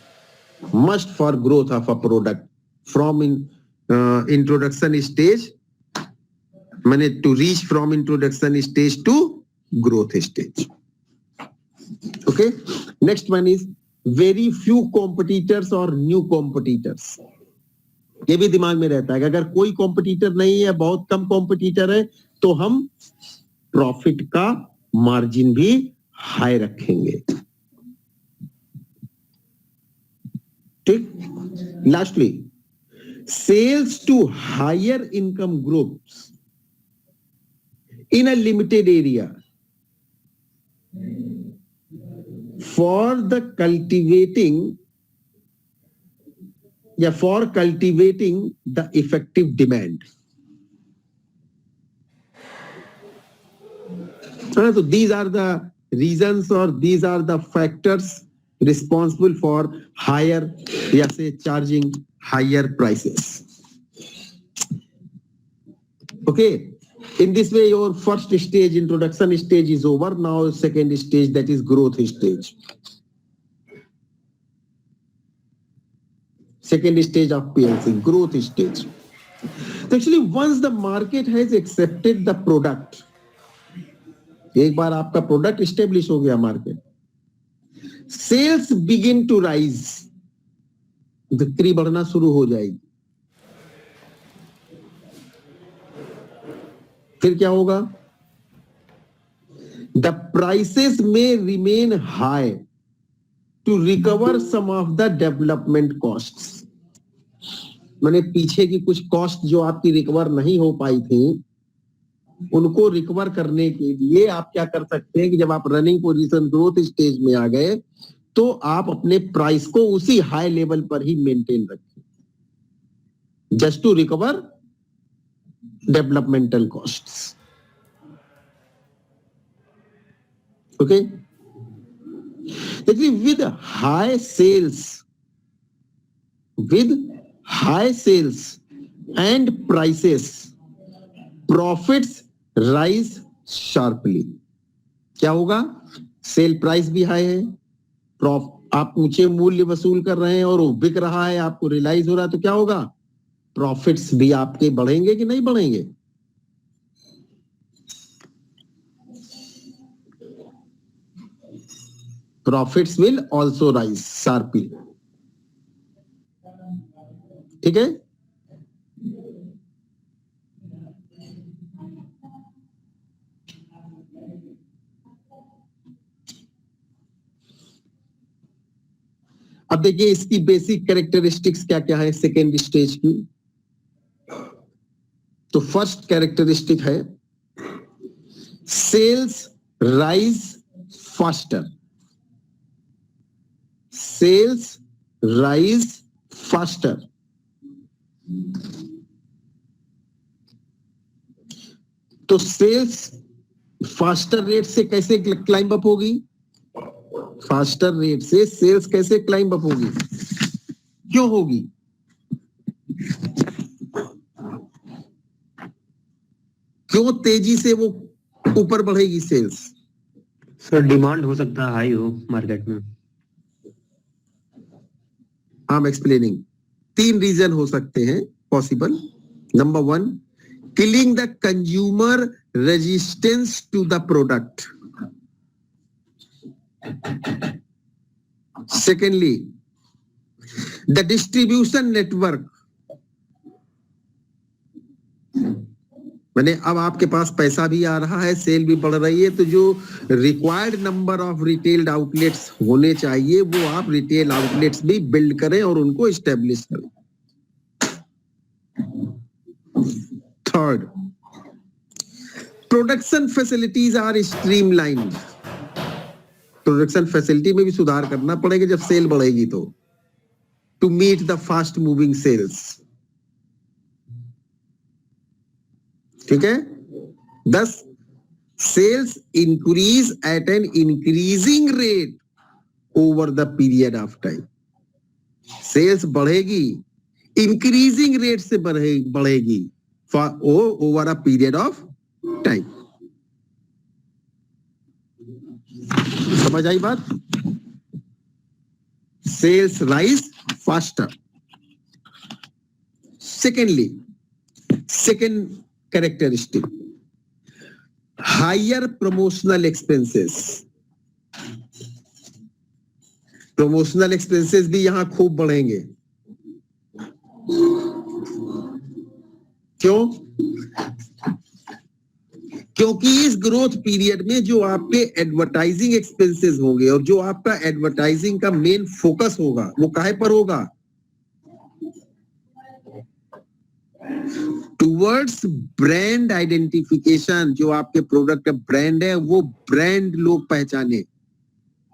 S2: must for growth of a product from introduction stage, मैंने to reach from introduction stage to growth stage. Okay, next one is very few competitors और न्यू कॉम्पिटिटर्स। ये भी दिमाग में रहता है कि अगर कोई कॉम्पिटिटर नहीं है, बहुत कम कॉम्पिटिटर है, तो हम प्रॉफिट का मार्जिन भी हाई रखेंगे। ठीक, lastly, sales to higher income groups in a limited area for cultivating the effective demand. So these are the reasons or these are the factors responsible for higher, या से charging higher prices. Okay. In this way, your first stage, introduction stage is over. Now, second stage, that is growth stage. Second stage of PLC, growth stage. So actually, once the market has accepted the product, एक बार आपका प्रोडक्ट एस्टेब्लिश हो गया market, sales begin to rise, बिक्री बढ़ना शुरू हो जाएगी. फिर क्या होगा? The prices may remain high to recover some of the development costs. मैंने पीछे की कुछ कॉस्ट जो आपकी रिकवर नहीं हो पाई थी, उनको रिकवर करने के लिए आप क्या कर सकते हैं कि जब आप रनिंग पोजीशन ग्रोथ स्टेज में आ गए तो आप अपने प्राइस को उसी हाई लेवल पर ही मेंटेन रखें, just to recover developmental costs. Okay, देखिए with high sales and prices, profits rise sharply. क्या होगा? सेल प्राइस भी हाई है, आप ऊंचे मूल्य वसूल कर रहे हैं और वो बिक रहा है, आपको रियलाइज हो रहा है, तो क्या होगा? प्रॉफिट्स भी आपके बढ़ेंगे कि नहीं बढ़ेंगे? Profits will also rise sharply. ठीक है. अब देखिए इसकी बेसिक कैरेक्टरिस्टिक्स क्या क्या है सेकेंड स्टेज की. तो फर्स्ट कैरेक्टरिस्टिक है sales rise faster. Sales rise faster. तो सेल्स फास्टर रेट से कैसे क्लाइंब अप होगी? फास्टर रेट से सेल्स कैसे क्लाइंब अप होगी? क्यों होगी? क्यों तेजी से वो ऊपर बढ़ेगी सेल्स?
S4: सर डिमांड हो सकता है हाई हो मार्केट में.
S2: I am explaining. 3 रीजन हो सकते हैं possible. Number 1, killing the consumer resistance to the product. Secondly, the distribution network. मैंने अब आपके पास पैसा भी आ रहा है, सेल भी बढ़ रही है, तो जो required number of retail outlets होने चाहिए वो आप रिटेल आउटलेट्स भी बिल्ड करें और उनको एस्टेब्लिश करें. Third, production facilities are streamlined. Production facility में भी सुधार करना पड़ेगा जब सेल बढ़ेगी तो, to meet the fast moving sales. ठीक है. 10, sales increase at an increasing rate over the period of time. Sales बढ़ेगी इंक्रीजिंग रेट से बढ़ेगी over a period of time. समझ आई बात? Sales rise faster. Secondly, second characteristic, higher promotional expenses. Promotional expenses भी यहां खूब बढ़ेंगे. क्यों? क्योंकि इस ग्रोथ पीरियड में जो आपके एडवर्टाइजिंग एक्सपेंसेस होंगे और जो आपका एडवर्टाइजिंग का मेन फोकस होगा वो काहे पर होगा? Towards brand identification. जो आपके प्रोडक्ट का ब्रांड है वो ब्रांड लोग पहचाने,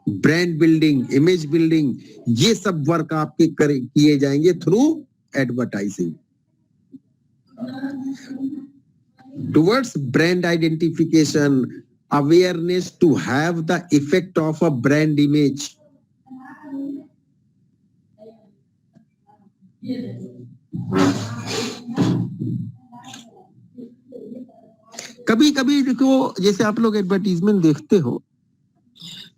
S2: ब्रांड बिल्डिंग, इमेज बिल्डिंग, ये सब वर्क आपके किए जाएंगे through advertising. Towards brand identification, awareness to have the effect of a brand image. कभी कभी देखो, जैसे आप लोग एडवर्टीजमेंट देखते हो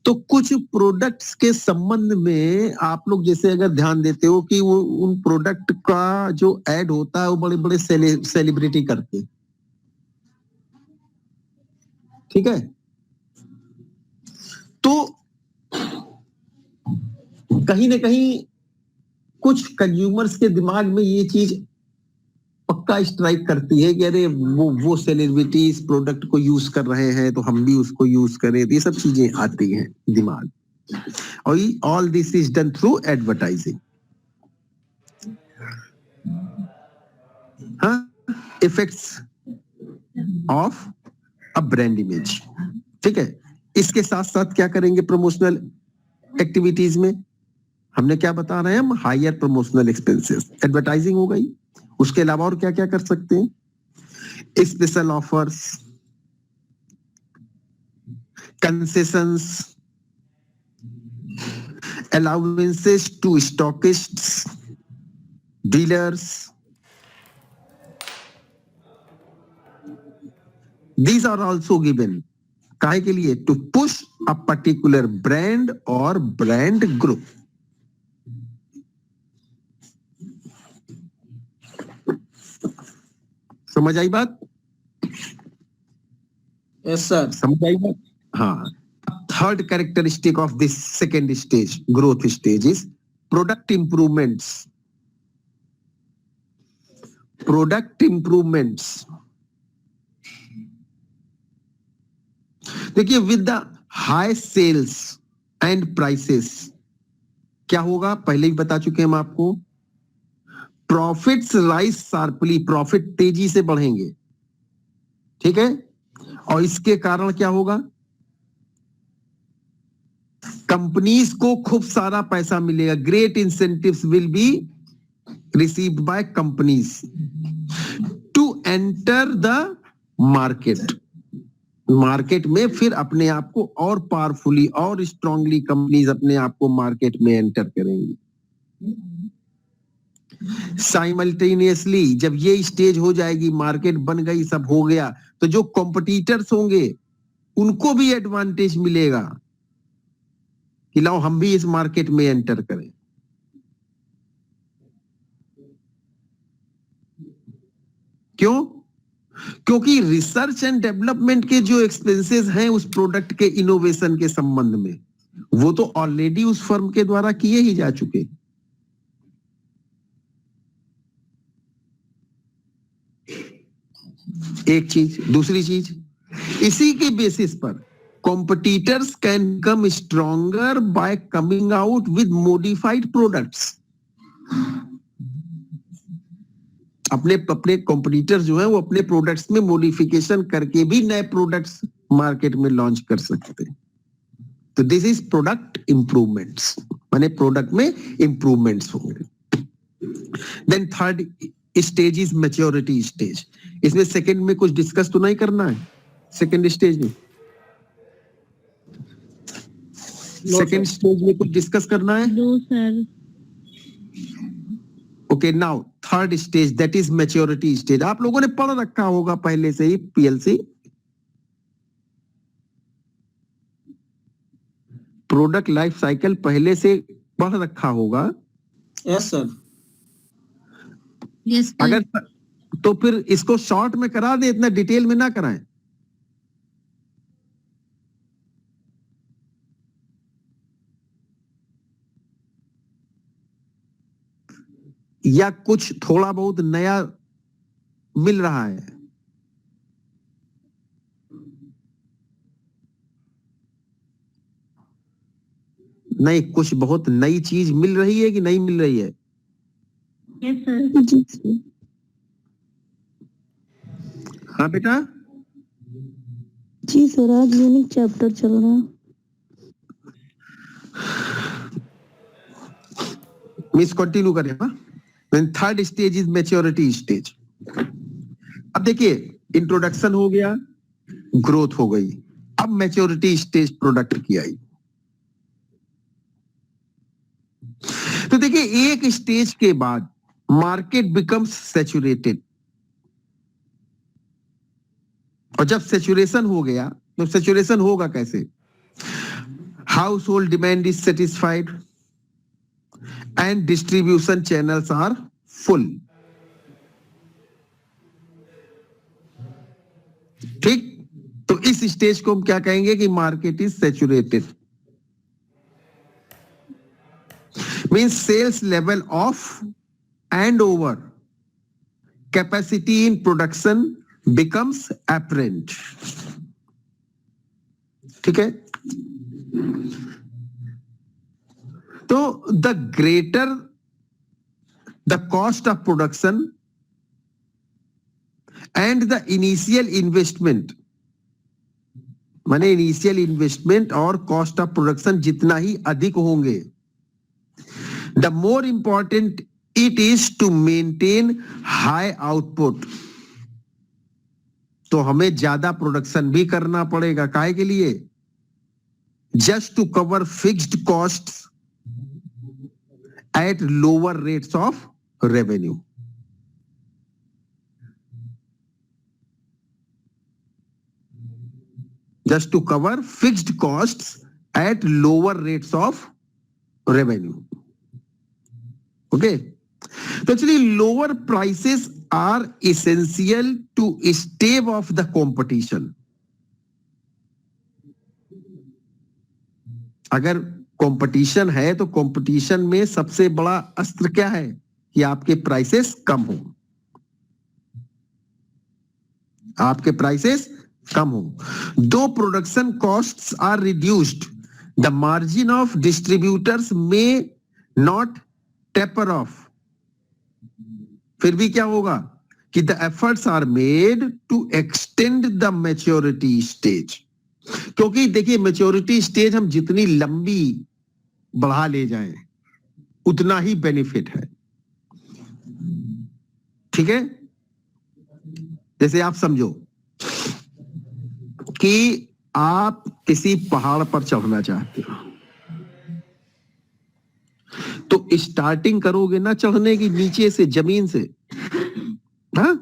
S2: तो कुछ प्रोडक्ट्स के संबंध में आप लोग जैसे अगर ध्यान देते हो कि वो उन प्रोडक्ट का जो एड होता है वो बड़े बड़े सेलिब्रिटी करते हैं, ठीक है? तो कहीं ना कहीं कुछ कंज्यूमर्स के दिमाग में ये चीज पक्का स्ट्राइक करती है कि अरे वो सेलिब्रिटी इस प्रोडक्ट को यूज कर रहे हैं तो हम भी उसको यूज करें। तो ये सब चीजें आती हैं दिमाग, और all this is done through advertising. हाँ, effects of a brand image, ठीक है। इसके साथ साथ क्या करेंगे प्रमोशनल एक्टिविटीज में? हमने क्या बता रहे हैं हम? हायर प्रमोशनल एक्सपेंसेस, एडवर्टाइजिंग हो गई। उसके अलावा और क्या क्या कर सकते हैं? Special offers, concessions, allowances to stockists, dealers. These are also given. काहे के लिए? To push a particular brand or brand group. समझ आई बात?
S6: Yes sir.
S2: समझ आई बात? हाँ। Third characteristic of this second stage, growth stage, is product improvements. Product improvements, देखिए, with the high sales and prices क्या होगा? पहले ही बता चुके हैं हम आपको, प्रॉफिट्स राइज शार्पली, प्रॉफिट तेजी से बढ़ेंगे, ठीक है। और इसके कारण क्या होगा? कंपनीज को खूब सारा पैसा मिलेगा। Great incentives will be received by companies to enter the market. Market में फिर अपने आप को और पावरफुली और स्ट्रांगली कंपनीज अपने आप को मार्केट में एंटर करेंगी। साइमल्टेनियसली जब ये स्टेज हो जाएगी, मार्केट बन गई, सब हो गया, तो जो कॉम्पिटिटर्स होंगे उनको भी एडवांटेज मिलेगा कि लाओ हम भी इस मार्केट में एंटर करें। क्यों? क्योंकि रिसर्च एंड डेवलपमेंट के जो एक्सपेंसेस हैं उस प्रोडक्ट के इनोवेशन के संबंध में, वो तो ऑलरेडी उस फर्म के द्वारा किए ही जा चुके। एक चीज। दूसरी चीज, इसी के बेसिस पर competitors can come stronger bye coming out with modified products. अपने कॉम्पिटिटर्स जो है वो अपने प्रोडक्ट्स में मॉडिफिकेशन करके भी नए प्रोडक्ट्स मार्केट में लॉन्च कर सकते हैं। तो दिस इज प्रोडक्ट इंप्रूवमेंट्स, माने प्रोडक्ट में इंप्रूवमेंट्स होंगे। Then third stage is maturity stage. इसमें सेकंड में कुछ डिस्कस तो नहीं करना है? सेकंड स्टेज में सेकंड स्टेज में कुछ डिस्कस करना है?
S3: No sir.
S2: Okay, now third stage, that is maturity stage. आप लोगों ने पढ़ रखा होगा पहले से ही पीएलसी। प्रोडक्ट लाइफ साइकिल पहले से पढ़ रखा होगा।
S6: Yes sir.
S3: यस
S2: अगर तो फिर इसको शॉर्ट में करा दे, इतना डिटेल में ना कराएं। या कुछ थोड़ा बहुत नया मिल रहा है? नहीं, कुछ बहुत नई चीज मिल रही है कि नहीं मिल रही है?
S3: Yes sir.
S2: हाँ बेटा।
S7: जी सर, आज यूनिक चैप्टर चल रहा है।
S2: मिस कंटिन्यू करें। Third stage is maturity stage. अब देखिए, इंट्रोडक्शन हो गया, ग्रोथ हो गई, अब मैच्योरिटी स्टेज प्रोडक्ट की आई। तो देखिए एक स्टेज के बाद मार्केट बिकम्स सैचुरेटेड, और जब सैचुरेशन हो गया तो सैचुरेशन होगा कैसे? Household demand is satisfied and distribution channels are full. ठीक, तो इस स्टेज को हम क्या कहेंगे कि market is saturated, means sales level off and over capacity in production becomes apparent। ठीक है, तो the greater the cost of production and the initial investment, माने इनिशियल इन्वेस्टमेंट और कॉस्ट ऑफ प्रोडक्शन जितना ही अधिक होंगे, the more important it is to maintain high output. तो हमें ज्यादा प्रोडक्शन भी करना पड़ेगा, काहे के लिए? Just to cover fixed costs at lower rates of revenue. Just to cover fixed costs at lower rates of revenue. Okay, तो actually lower prices are essential to stave off the competition. अगर कंपटीशन है तो कंपटीशन में सबसे बड़ा अस्त्र क्या है कि आपके प्राइसेस कम हो, आपके प्राइसेस कम हो। Though production costs are reduced, the margin of distributors may not taper off. फिर भी क्या होगा कि the efforts are made to extend the maturity stage, क्योंकि देखिए मैच्योरिटी स्टेज हम जितनी लंबी बढ़ा ले जाएं उतना ही बेनिफिट है। ठीक है, जैसे आप समझो कि आप किसी पहाड़ पर चढ़ना चाहते हो, तो स्टार्टिंग करोगे ना चढ़ने की नीचे से, जमीन से, हाँ,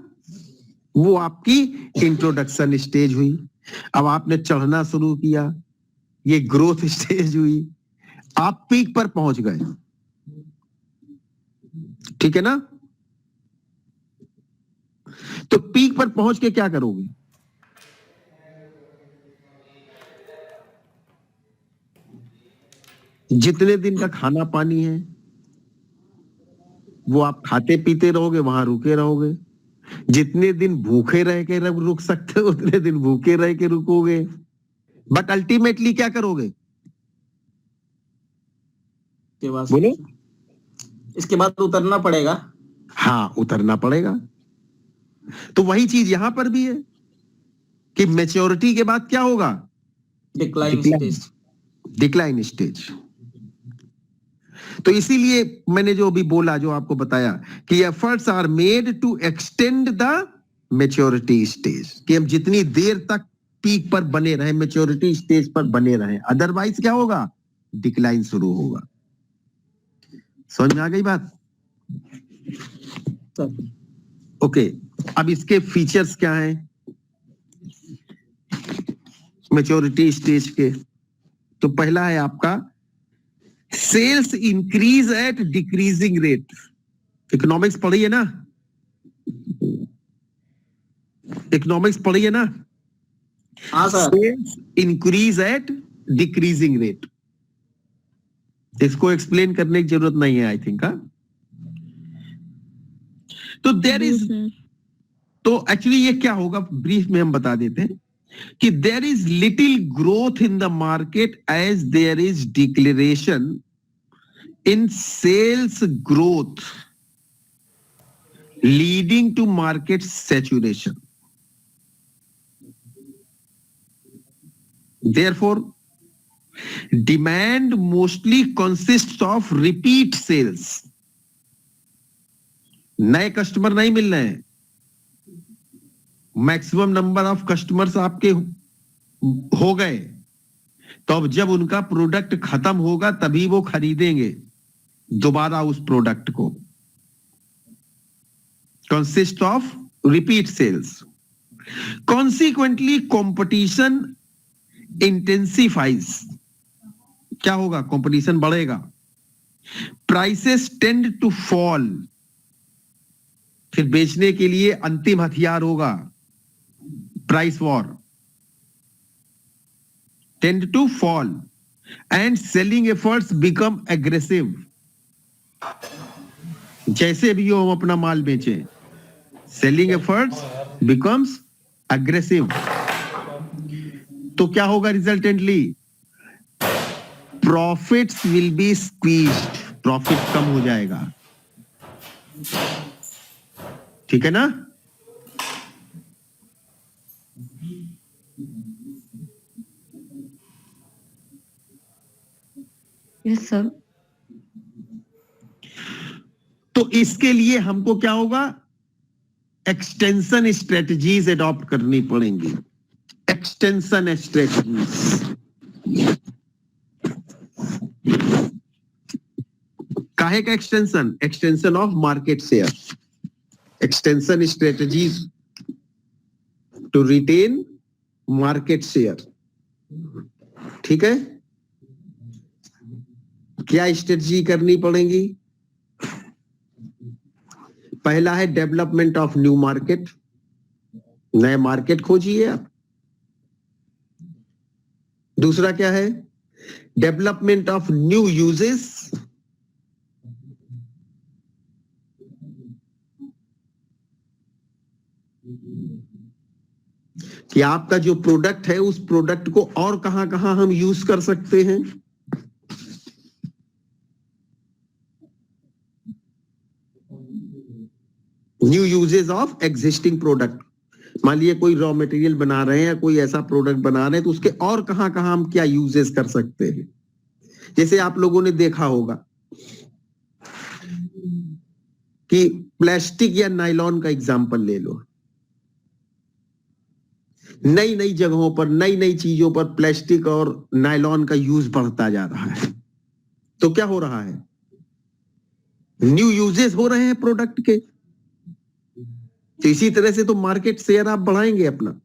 S2: वो आपकी इंट्रोडक्शन स्टेज हुई। अब आपने चढ़ना शुरू किया, ये ग्रोथ स्टेज हुई, आप पीक पर पहुंच गए। ठीक है ना? तो पीक पर पहुंच के क्या करोगे? जितने दिन का खाना पानी है वो आप खाते पीते रहोगे, वहां रुके रहोगे। जितने दिन भूखे रह के रुक सकते हो उतने दिन भूखे रह के रुकोगे, बट अल्टीमेटली क्या करोगे?
S6: के बाद
S2: बोलो।
S6: इसके बाद उतरना पड़ेगा।
S2: हाँ, उतरना पड़ेगा। तो वही चीज यहां पर भी है कि मैच्योरिटी के बाद क्या होगा?
S6: Decline stage.
S2: Decline stage. तो इसीलिए मैंने जो अभी बोला, जो आपको बताया कि efforts are made to extend the maturity stage, कि हम जितनी देर तक पीक पर बने रहे, मैच्योरिटी स्टेज पर बने रहे, अदरवाइज क्या होगा? डिक्लाइन शुरू होगा। समझ में आ गई बात? ओके, अब इसके फीचर्स क्या हैं मैच्योरिटी स्टेज के? तो पहला है आपका sales increase at decreasing rate. Economics पढ़ी है ना? इकोनॉमिक्स पढ़ी है ना?
S6: हाँ sir.
S2: Sales increase at decreasing rate, इसको एक्सप्लेन करने की जरूरत नहीं है, आई थिंक। तो देयर इज, तो एक्चुअली ये क्या होगा ब्रीफ में हम बता देते हैं कि there is little growth in the market as there is declaration in sales growth leading to market saturation. Therefore, demand mostly consists of repeat sales. नए कस्टमर नहीं मिल रहे हैं, मैक्सिमम नंबर ऑफ कस्टमर्स आपके हो गए, तो अब जब उनका प्रोडक्ट खत्म होगा तभी वो खरीदेंगे दोबारा उस प्रोडक्ट को। Consist of repeat sales. Consequently competition intensifies. क्या होगा? कंपटीशन बढ़ेगा। Prices tend to fall. फिर बेचने के लिए अंतिम हथियार होगा price war. Tend to fall and selling efforts become aggressive. जैसे भी हो हम अपना माल बेचें, सेलिंग एफर्ट्स बिकम्स एग्रेसिव। तो क्या होगा resultantly? Profits will be squeezed. Profit कम हो जाएगा। ठीक है ना?
S7: Yes sir.
S2: तो इसके लिए हमको क्या होगा? एक्सटेंशन स्ट्रेटजीज अडॉप्ट करनी पड़ेंगी। Extension strategies. काहे का extension? Extension of market share. Extension strategies to retain market share. ठीक है? क्या स्ट्रेटजी करनी पड़ेगी? पहला है डेवलपमेंट ऑफ न्यू मार्केट। नए मार्केट खोजिए आप। दूसरा क्या है? Development of new uses. कि आपका जो प्रोडक्ट है उस प्रोडक्ट को और कहां कहां हम यूज कर सकते हैं। New uses of existing product. मान लीजिए कोई रॉ मटेरियल बना रहे हैं या कोई ऐसा प्रोडक्ट बना रहे हैं, तो उसके और कहां कहां हम क्या यूजेस कर सकते हैं। जैसे आप लोगों ने देखा होगा कि प्लास्टिक या नायलॉन का एग्जांपल ले लो। नई नई जगहों पर, नई नई चीजों पर प्लास्टिक और नायलॉन का यूज बढ़ता जा रहा है। तो क्या हो रहा है? न्यू यूजेस हो रहे हैं प्रोडक्ट के। तो इसी तरह से तो मार्केट शेयर आप बढ़ाएंगे अपना।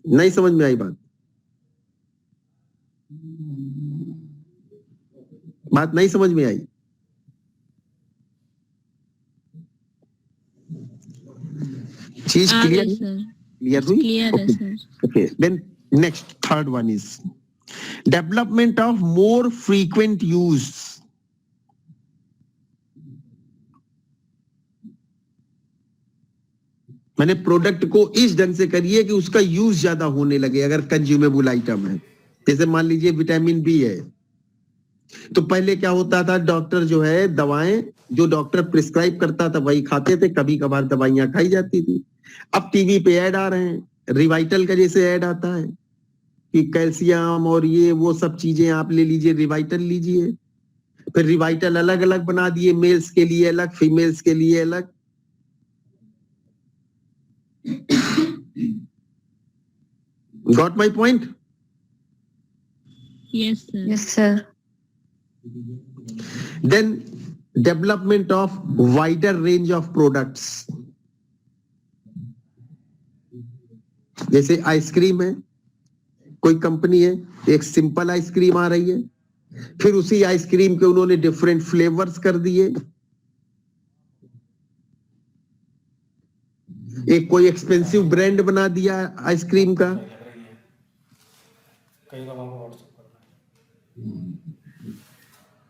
S2: नहीं समझ में आई बात? बात नहीं समझ में आई? चीज
S3: आ
S2: क्लियर?
S3: गई सर।
S2: क्लियर हुई?
S3: क्लियर है sir.
S2: Okay, then next, third one is development of more frequent use. मैंने प्रोडक्ट को इस ढंग से करिए कि उसका यूज ज्यादा होने लगे। अगर कंज्यूमेबल आइटम है, जैसे मान लीजिए विटामिन बी है, तो पहले क्या होता था? डॉक्टर जो है दवाएं जो डॉक्टर प्रिस्क्राइब करता था वही खाते थे। कभी कभार दवाइयां खाई जाती थी। अब टीवी पे ऐड आ रहे हैं, रिवाइटल का जैसे ऐड आता है कि कैल्शियम और ये वो सब चीजें आप ले लीजिए, रिवाइटल लीजिए। फिर रिवाइटल अलग अलग बना दिए, मेल्स के लिए अलग, फीमेल्स के लिए अलग। Got my point?
S3: Yes sir.
S7: Yes sir.
S2: Then development of wider range of products. जैसे आइसक्रीम है, कोई कंपनी है, एक सिंपल आइसक्रीम आ रही है, फिर उसी आइसक्रीम के उन्होंने डिफरेंट फ्लेवर्स कर दिए। एक कोई एक्सपेंसिव ब्रांड बना दिया आइसक्रीम का।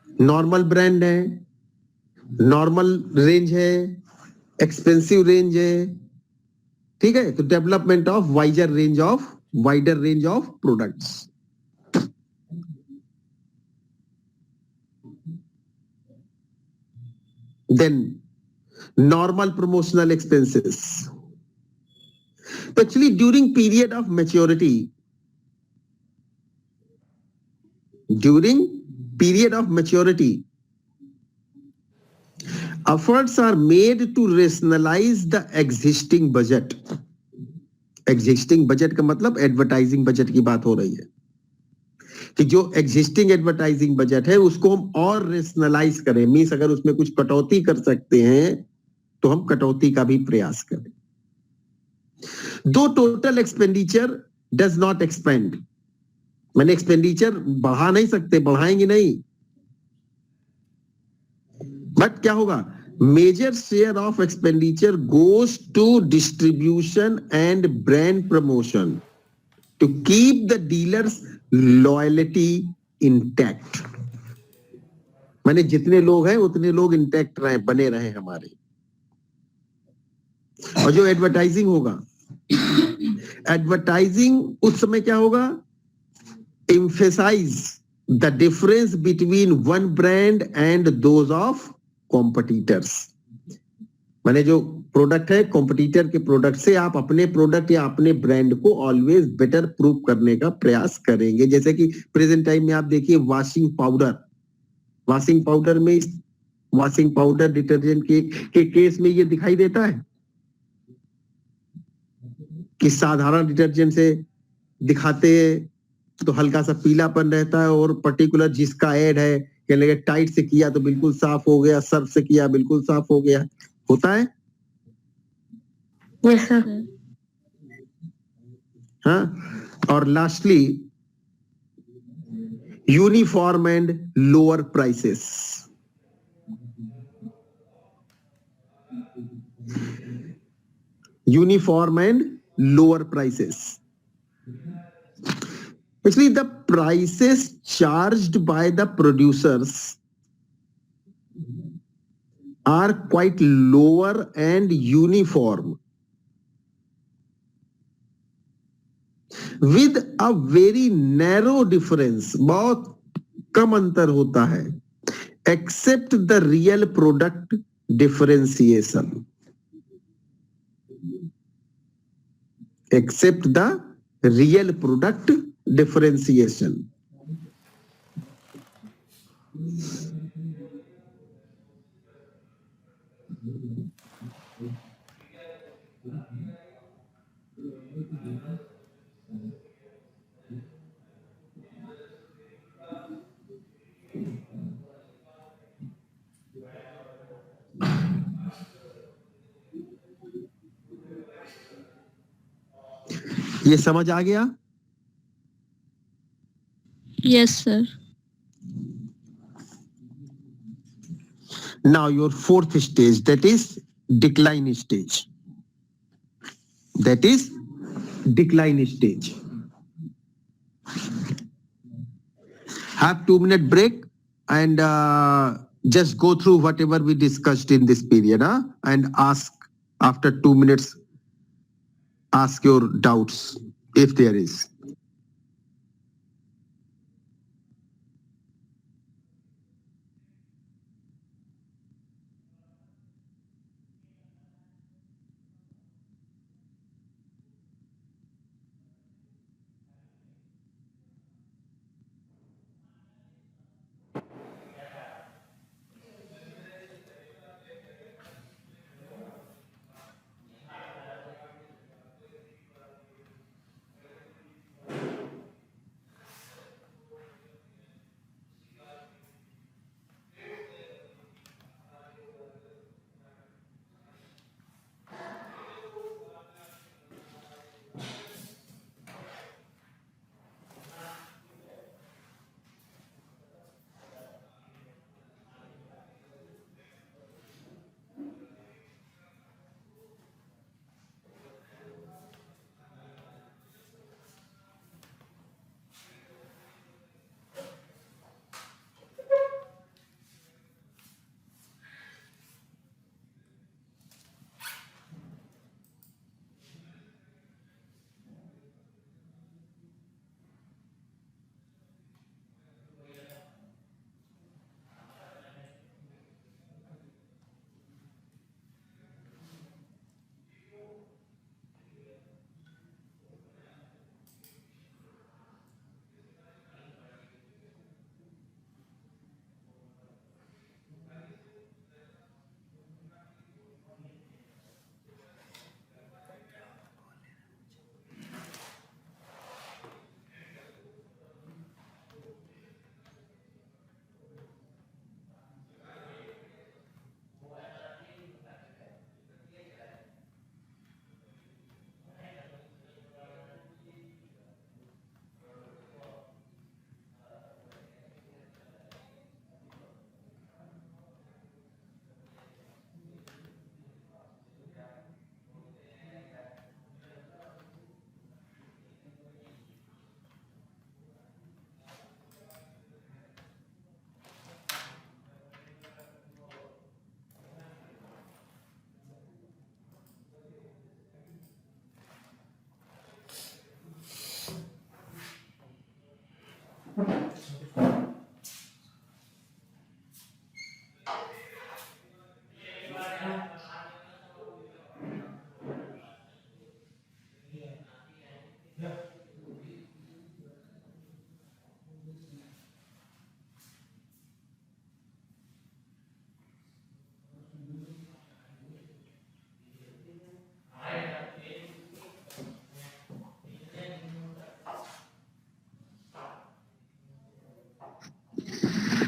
S2: नॉर्मल ब्रांड है, नॉर्मल रेंज है, एक्सपेंसिव रेंज है। ठीक है? तो development of wider range of products. Then normal promotional expenses. तो actually during period of maturity, efforts are made to rationalize the existing budget. Existing budget का मतलब एडवर्टाइजिंग बजट की बात हो रही है कि जो एग्जिस्टिंग एडवर्टाइजिंग बजट है उसको हम और रेशनलाइज करें, मींस अगर उसमें कुछ कटौती कर सकते हैं तो हम कटौती का भी प्रयास करें. दो total expenditure does not expand, मैंने एक्सपेंडिचर बढ़ा नहीं सकते, बढ़ाएंगे नहीं, बट क्या होगा, major share of expenditure goes to distribution and brand promotion to keep the dealers loyalty intact. माने जितने लोग हैं उतने लोग इंटैक्ट रहे, बने रहे हमारे. और जो एडवर्टाइजिंग होगा, एडवर्टाइजिंग उस समय क्या होगा, emphasize the difference between one brand and those of competitors. माने जो प्रोडक्ट है कॉम्पिटिटर के प्रोडक्ट से आप अपने प्रोडक्ट या अपने ब्रांड को ऑलवेज बेटर प्रूव करने का प्रयास करेंगे. जैसे कि प्रेजेंट टाइम में आप देखिए वॉशिंग पाउडर में, वॉशिंग पाउडर डिटर्जेंट के केस में ये दिखाई देता है कि साधारण डिटर्जेंट से दिखाते तो हल्का सा पीलापन रहता है, और पर्टिकुलर जिसका ऐड है कहने लगे टाइट से किया तो बिल्कुल साफ हो गया, सर्फ से किया बिल्कुल साफ हो गया, होता है.
S3: Yes sir.
S2: हाँ. और lastly uniform and lower prices. Uniform and lower prices. Actually, the prices charged by the producers are quite lower and uniform, with a very narrow difference. बहुत कम अंतर होता है, except the real product differentiation. Except the real product differentiation. ये समझ आ गया?
S3: Yes sir.
S2: Now your fourth stage, that is decline stage. That is decline stage. Have 2-minute break and just go through whatever we discussed in this period, and ask after 2 minutes, ask your doubts if there is.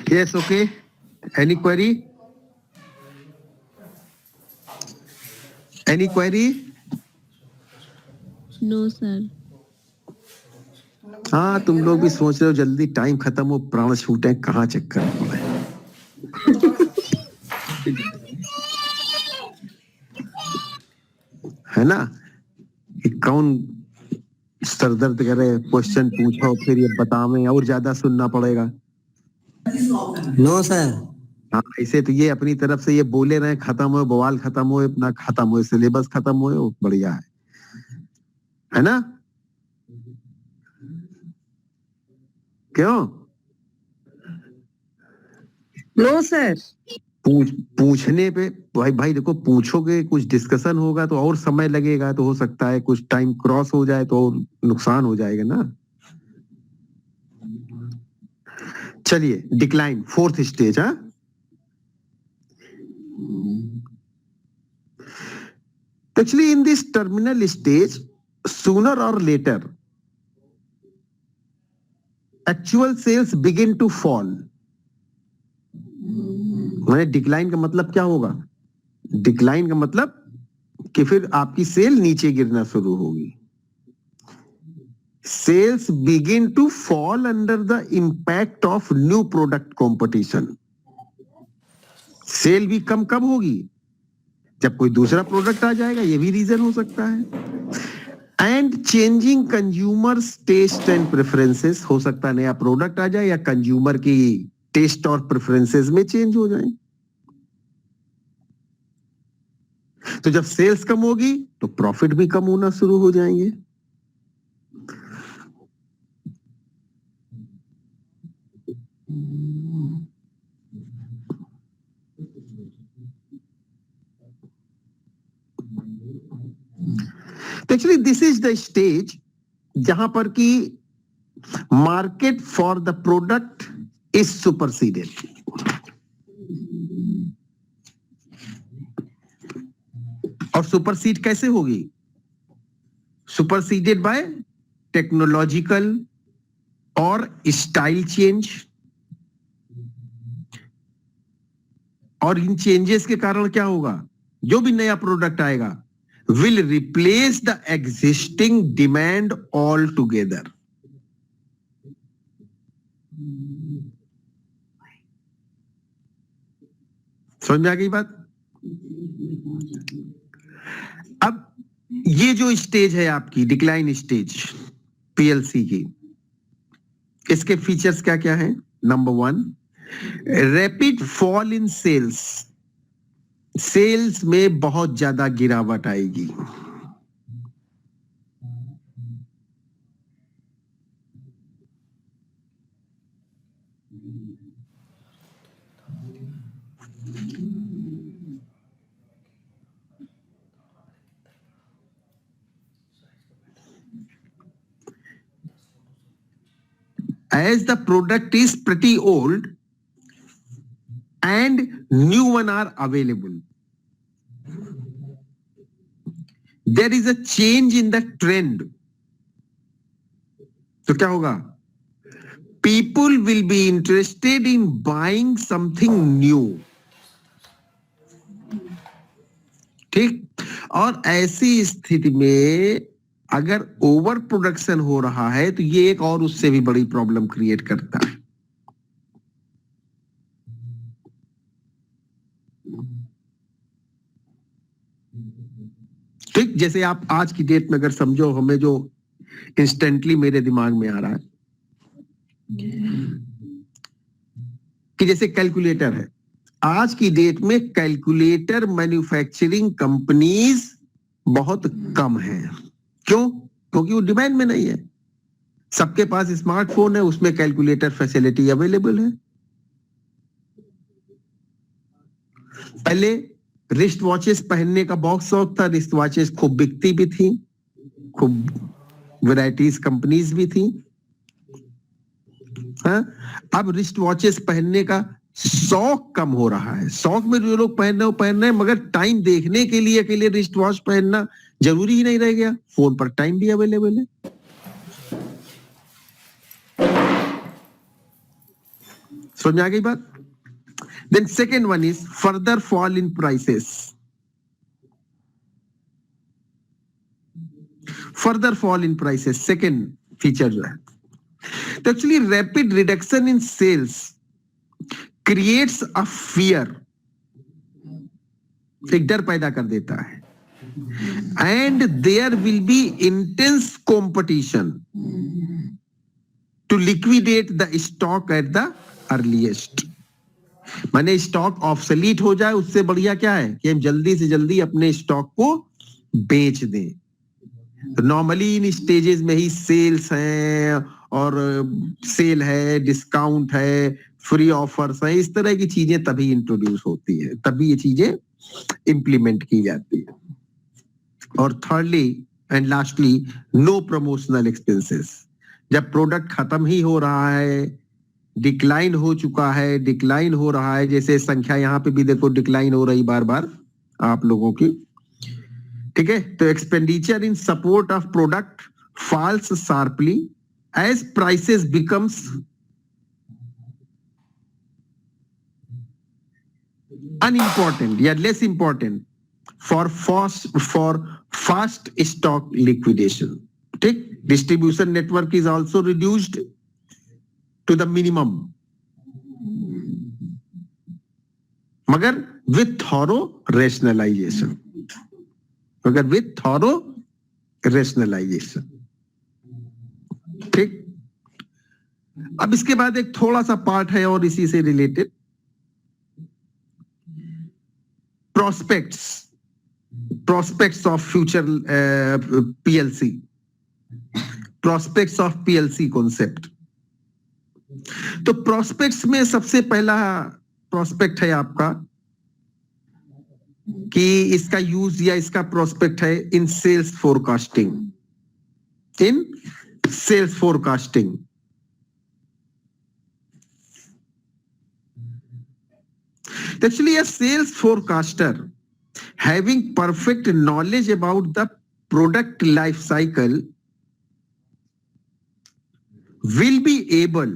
S2: Yes, okay. Any query? Any query?
S3: No sir.
S2: हाँ, तुम लोग भी सोच रहे हो जल्दी टाइम खत्म हो, प्राण छूटे, कहाँ चक्कर पड़े। है ना, कि कौन सरदर्द करे, क्वेश्चन पूछो फिर ये बतावे और ज्यादा सुनना पड़ेगा।
S8: No sir.
S2: हाँ, ऐसे तो ये अपनी तरफ से ये बोले रहे खत्म हो, बवाल खत्म हो, अपना खत्म हो, सिलेबस खत्म हो, वो बढ़िया है ना? क्यों?
S9: No sir.
S2: पूछने पे भाई भाई देखो, पूछोगे कुछ डिस्कशन होगा तो और समय लगेगा, तो हो सकता है कुछ टाइम क्रॉस हो जाए तो और नुकसान हो जाएगा ना। चलिए, डिक्लाइन, फोर्थ स्टेज। हाँ, actually in this terminal stage sooner और later actual sales begin to fall. मैंने डिक्लाइन का मतलब क्या होगा? डिक्लाइन का मतलब कि फिर आपकी सेल नीचे गिरना शुरू होगी। Sales begin to fall under the impact of new product competition. Sale भी कम कब होगी? जब कोई दूसरा प्रोडक्ट आ जाएगा, ये भी रीजन हो सकता है। And changing consumers taste and preferences, हो सकता है नया प्रोडक्ट आ जाए या कंज्यूमर की टेस्ट और प्रेफरेंसेस में चेंज हो जाए। तो जब सेल्स कम होगी तो प्रॉफिट भी कम होना शुरू हो जाएंगे। Actually this is the stage जहां पर कि market for the product is superseded. और सुपरसीड कैसे होगी? सुपरसीडेड बाय टेक्नोलॉजिकल और स्टाइल चेंज। और इन चेंजेस के कारण क्या होगा? जो भी नया प्रोडक्ट आएगा will replace the existing demand altogether. समझ में आ गई बात? अब ये जो स्टेज है आपकी डिक्लाइन स्टेज पीएलसी की, इसके फीचर्स क्या क्या हैं? Number 1, rapid fall in sales. Sales में बहुत ज्यादा गिरावट आएगी। As the product is pretty old and new one are available, there is a change in the trend. तो क्या होगा? People will be interested in buying something new. ठीक? और ऐसी स्थिति में अगर ओवर प्रोडक्शन हो रहा है तो ये एक और उससे भी बड़ी प्रॉब्लम क्रिएट करता है। ठीक, जैसे आप आज की डेट में अगर समझो, हमें जो इंस्टेंटली मेरे दिमाग में आ रहा है कि जैसे कैलकुलेटर है, आज की डेट में कैलकुलेटर मैन्युफैक्चरिंग कंपनीज बहुत कम है। क्यों? क्योंकि वो डिमांड में नहीं है। सबके पास स्मार्टफोन है, उसमें कैलकुलेटर फैसिलिटी अवेलेबल है। पहले रिस्ट वॉचेस पहनने का बहुत शौक था, रिस्ट वॉचेस खूब बिकती भी थी, खूब वैरायटीज कंपनीज भी थी। हाँ? अब रिस्ट वॉचेस पहनने का शौक कम हो रहा है। शौक में जो लोग पहन रहे हैं, मगर टाइम देखने के लिए अकेले रिस्ट वॉच पहनना जरूरी ही नहीं रह गया, फोन पर टाइम भी अवेलेबल है। समझ में आ गई बात? Then second one is further fall in prices. Further fall in prices second feature जो है. तो actually rapid reduction in sales creates a fear, एक डर पैदा कर देता है. And there will be intense competition to liquidate the stock at the earliest. माने स्टॉक ऑब्सोलीट हो जाए, उससे बढ़िया क्या है कि हम जल्दी से जल्दी अपने स्टॉक को बेच दें. नॉर्मली इन स्टेजेस में ही सेल्स हैं और सेल है, डिस्काउंट है, फ्री ऑफर्स है, इस तरह की चीजें तभी इंट्रोड्यूस होती है, तभी ये चीजें इंप्लीमेंट की जाती है. और thirdly and lastly no promotional expenses. जब प्रोडक्ट खत्म ही हो रहा है, डिक्लाइन हो चुका है, डिक्लाइन हो रहा है, जैसे संख्या यहाँ पे भी देखो डिक्लाइन हो रही बार बार आप लोगों की, ठीक है. तो expenditure in support of product falls sharply as prices becomes unimportant या less important for fast stock liquidation. ठीक, distribution network is also reduced to the minimum, मगर with thorough rationalization. ठीक. अब इसके बाद एक थोड़ा सा पार्ट है और इसी से related, prospects of future PLC, prospects of PLC concept. तो prospects में सबसे पहला prospect है आपका कि इसका यूज या इसका prospect है in sales forecasting. Actually, a sales forecaster having perfect knowledge about the product life cycle will be able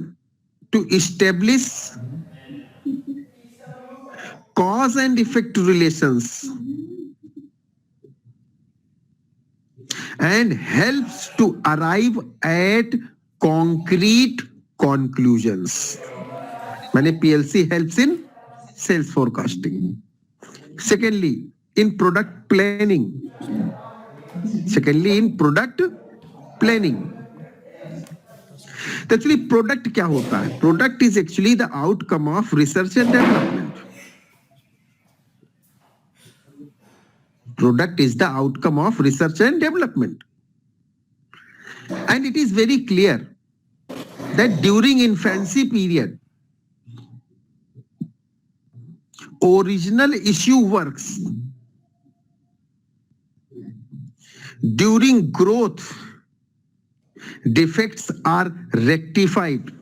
S2: to establish cause and effect relations and helps to arrive at concrete conclusions. माने PLC helps in sales forecasting. Secondly, in product planning. तो actually product क्या होता है? Product is actually the outcome of research and development. Product is the outcome of research and development. And it is very clear that during infancy period, original issue works. During growth, defects are rectified.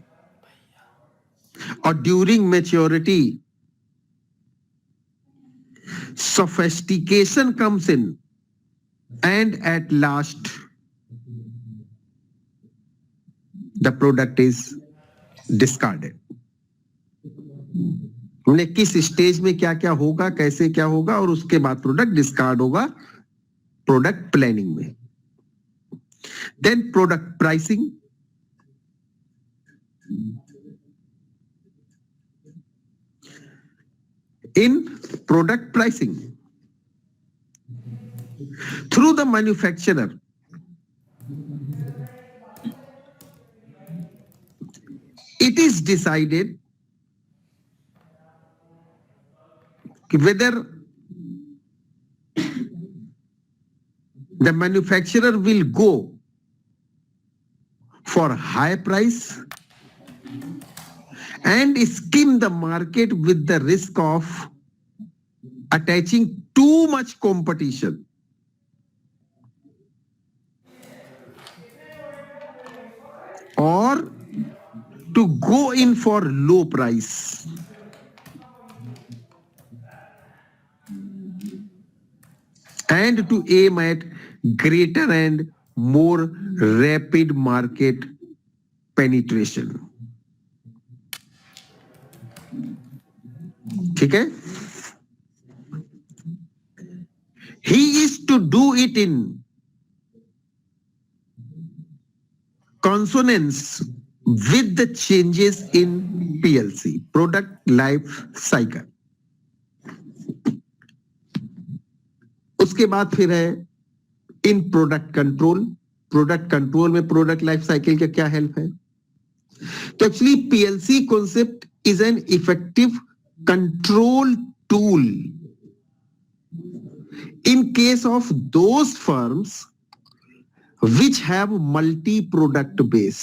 S2: Or during maturity, sophistication comes in. And at last, the product is discarded. हमने किस स्टेज में क्या क्या होगा, कैसे क्या होगा, और उसके बाद प्रोडक्ट डिस्कार्ड होगा प्रोडक्ट प्लानिंग में. Then product pricing. In product pricing, through the manufacturer, it is decided whether the manufacturer will go for high price and skim the market with the risk of attaching too much competition, or to go in for low price. And to aim at greater and more rapid market penetration. ठीक है, he is to do it in consonance with the changes in PLC, product life cycle. उसके बाद फिर है इन प्रोडक्ट कंट्रोल. प्रोडक्ट कंट्रोल में प्रोडक्ट लाइफ साइकिल का क्या हेल्प है? तो actually PLC concept is an effective control tool in case of those firms which have multi-product base,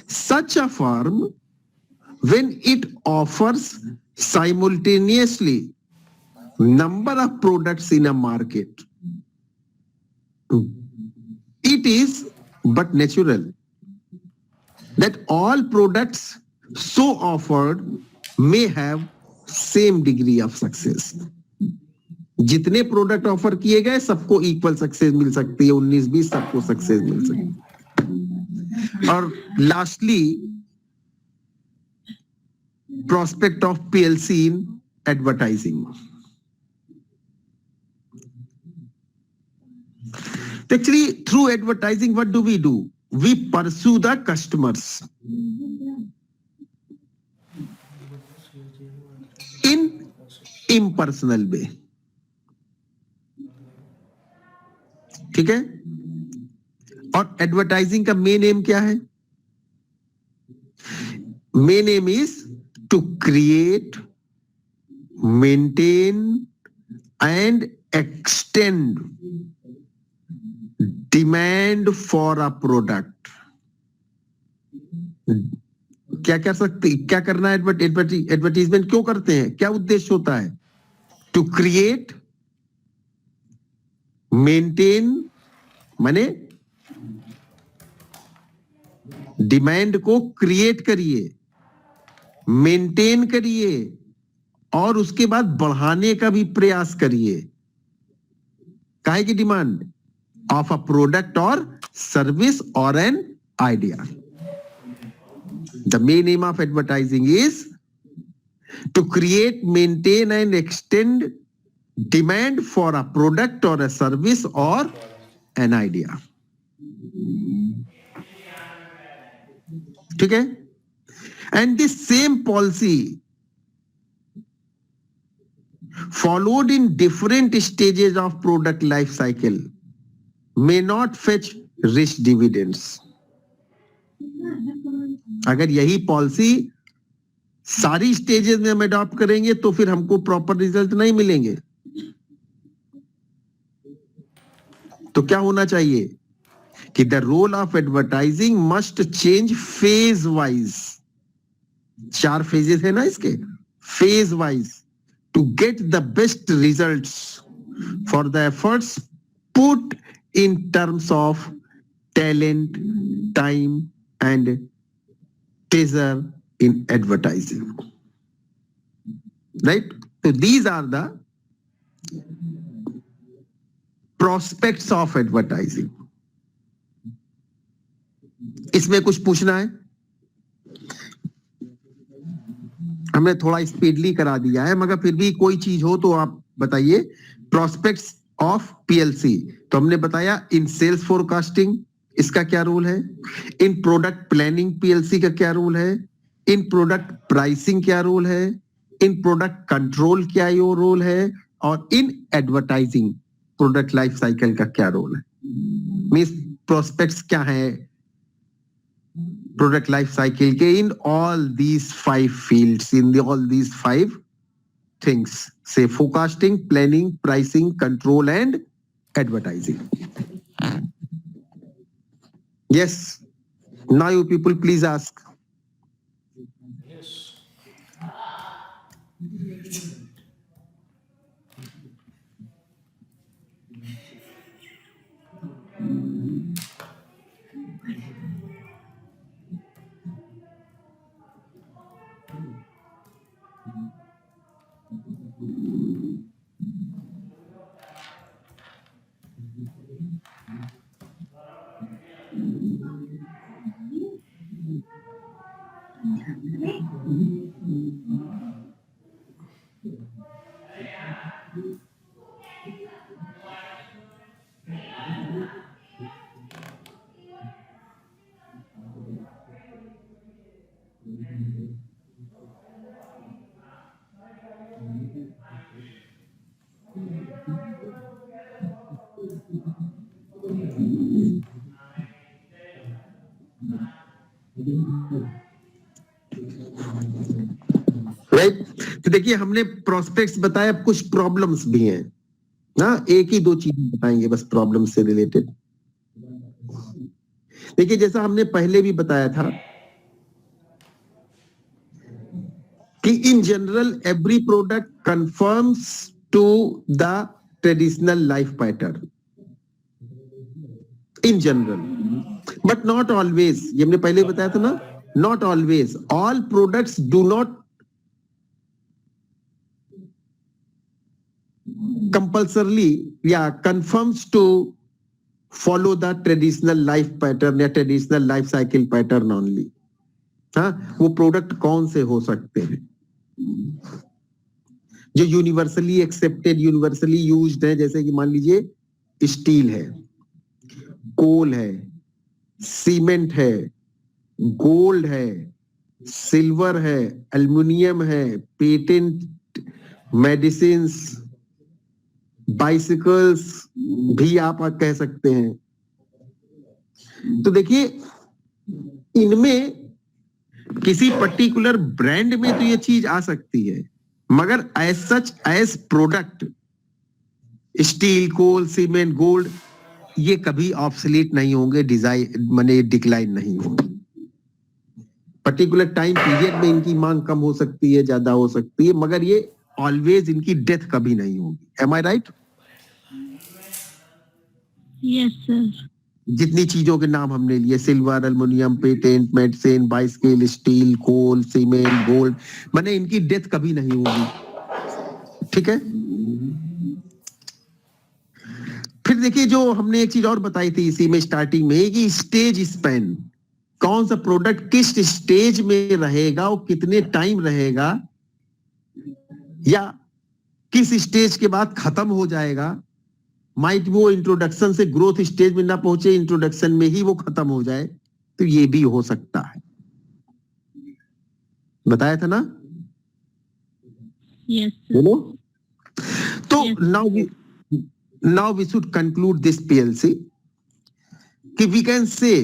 S2: such a firm, when it offers simultaneously number of products in a market, it is but natural that all products so offered may have same degree of success. जितने प्रोडक्ट ऑफर किए गए सबको इक्वल सक्सेस मिल सकती है, 19-20 सबको सक्सेस मिल सकती है. और lastly prospect of PLC in advertising. Actually through advertising what do? We pursue the customers in impersonal way. ठीक है, और एडवर्टाइजिंग का मेन एम क्या है? Main aim is to create, maintain and extend demand for a product. क्या करना है? एडवर्टीजमेंट क्यों करते हैं? क्या उद्देश्य होता है? टू क्रिएट, मेंटेन माने डिमांड को क्रिएट करिए, मेंटेन करिए और उसके बाद बढ़ाने का भी प्रयास करिए. काहे की डिमांड? ऑफ अ प्रोडक्ट और सर्विस और an idea. The main aim of advertising is to create, maintain and extend demand for a product or a service or an idea. ठीक है, and this same policy followed in different stages of product life cycle may not fetch rich dividends. अगर यही पॉलिसी सारी स्टेजेस में हम अडॉप्ट करेंगे तो फिर हमको प्रॉपर रिजल्ट नहीं मिलेंगे. तो क्या होना चाहिए कि the role of advertising must change phase wise. 4 phases है ना इसके, phase wise, to get the best results for the efforts put in terms of talent, time and treasure in advertising. Right? So these are the prospects of advertising. इसमें कुछ पूछना है? हमने थोड़ा स्पीडली करा दिया है, मगर फिर भी कोई चीज हो तो आप बताइए. प्रोस्पेक्ट्स ऑफ पीएलसी तो हमने बताया. इन सेल्स फोरकास्टिंग इसका क्या रोल है? इन प्रोडक्ट प्लानिंग पीएलसी का क्या रोल है? इन प्रोडक्ट प्राइसिंग क्या रोल है? इन प्रोडक्ट कंट्रोल क्या यो रोल है? और in advertising product life cycle का क्या रोल है? मींस प्रोस्पेक्ट्स क्या है प्रोडक्ट लाइफ साइकिल के? In all these 5 fields, in all these 5 things, say forecasting, planning, pricing, control and advertising. Yes, now you people please ask. Right. तो देखिए हमने प्रोस्पेक्ट्स बताया, अब कुछ प्रॉब्लम्स भी हैं ना, एक ही दो चीजें बताएंगे बस प्रॉब्लम से रिलेटेड। देखिए जैसा हमने पहले भी बताया था कि in general every product confirms to the traditional life pattern in general, but not always. ये हमने पहले बताया था ना, not always. All products do not compulsorily confirms to follow the traditional life pattern या traditional life cycle pattern only। हाँ, वो प्रोडक्ट कौन से हो सकते हैं जो यूनिवर्सली एक्सेप्टेड, यूनिवर्सली यूज्ड है, जैसे कि मान लीजिए स्टील है, कोल है, सीमेंट है, गोल्ड है, सिल्वर है, एल्युमिनियम है, पेटेंट, मेडिसिन्स, बाइसिकल्स भी आप कह सकते हैं। तो देखिए इनमें किसी पर्टिकुलर ब्रांड में तो ये चीज आ सकती है, मगर as such as product steel, coal, cement, gold ये कभी ऑब्सोलीट नहीं होंगे, डिजाइन माने डिक्लाइन नहीं होंगे। पर्टिकुलर टाइम पीरियड में इनकी मांग कम हो सकती है, ज्यादा हो सकती है, मगर ये ऑलवेज इनकी डेथ कभी नहीं होगी। Am I right?
S3: Yes sir.
S2: जितनी चीजों के नाम हमने लिए, silver, aluminium, patent, medicine, bicycle, steel, coal, cement, gold, माने इनकी डेथ कभी नहीं होगी। ठीक है। फिर देखिए जो हमने एक चीज और बताई थी इसी में स्टार्टिंग में कि स्टेज स्पैन, कौन सा प्रोडक्ट किस स्टेज में रहेगा और कितने टाइम रहेगा, या किस स्टेज के बाद खत्म हो जाएगा। माइट वो इंट्रोडक्शन से ग्रोथ स्टेज में ना पहुंचे, इंट्रोडक्शन में ही वो खत्म हो जाए, तो ये भी हो सकता है। बताया था ना?
S3: यस
S2: बोलो। तो
S3: Yes.
S2: now we should conclude this PLC कि we can say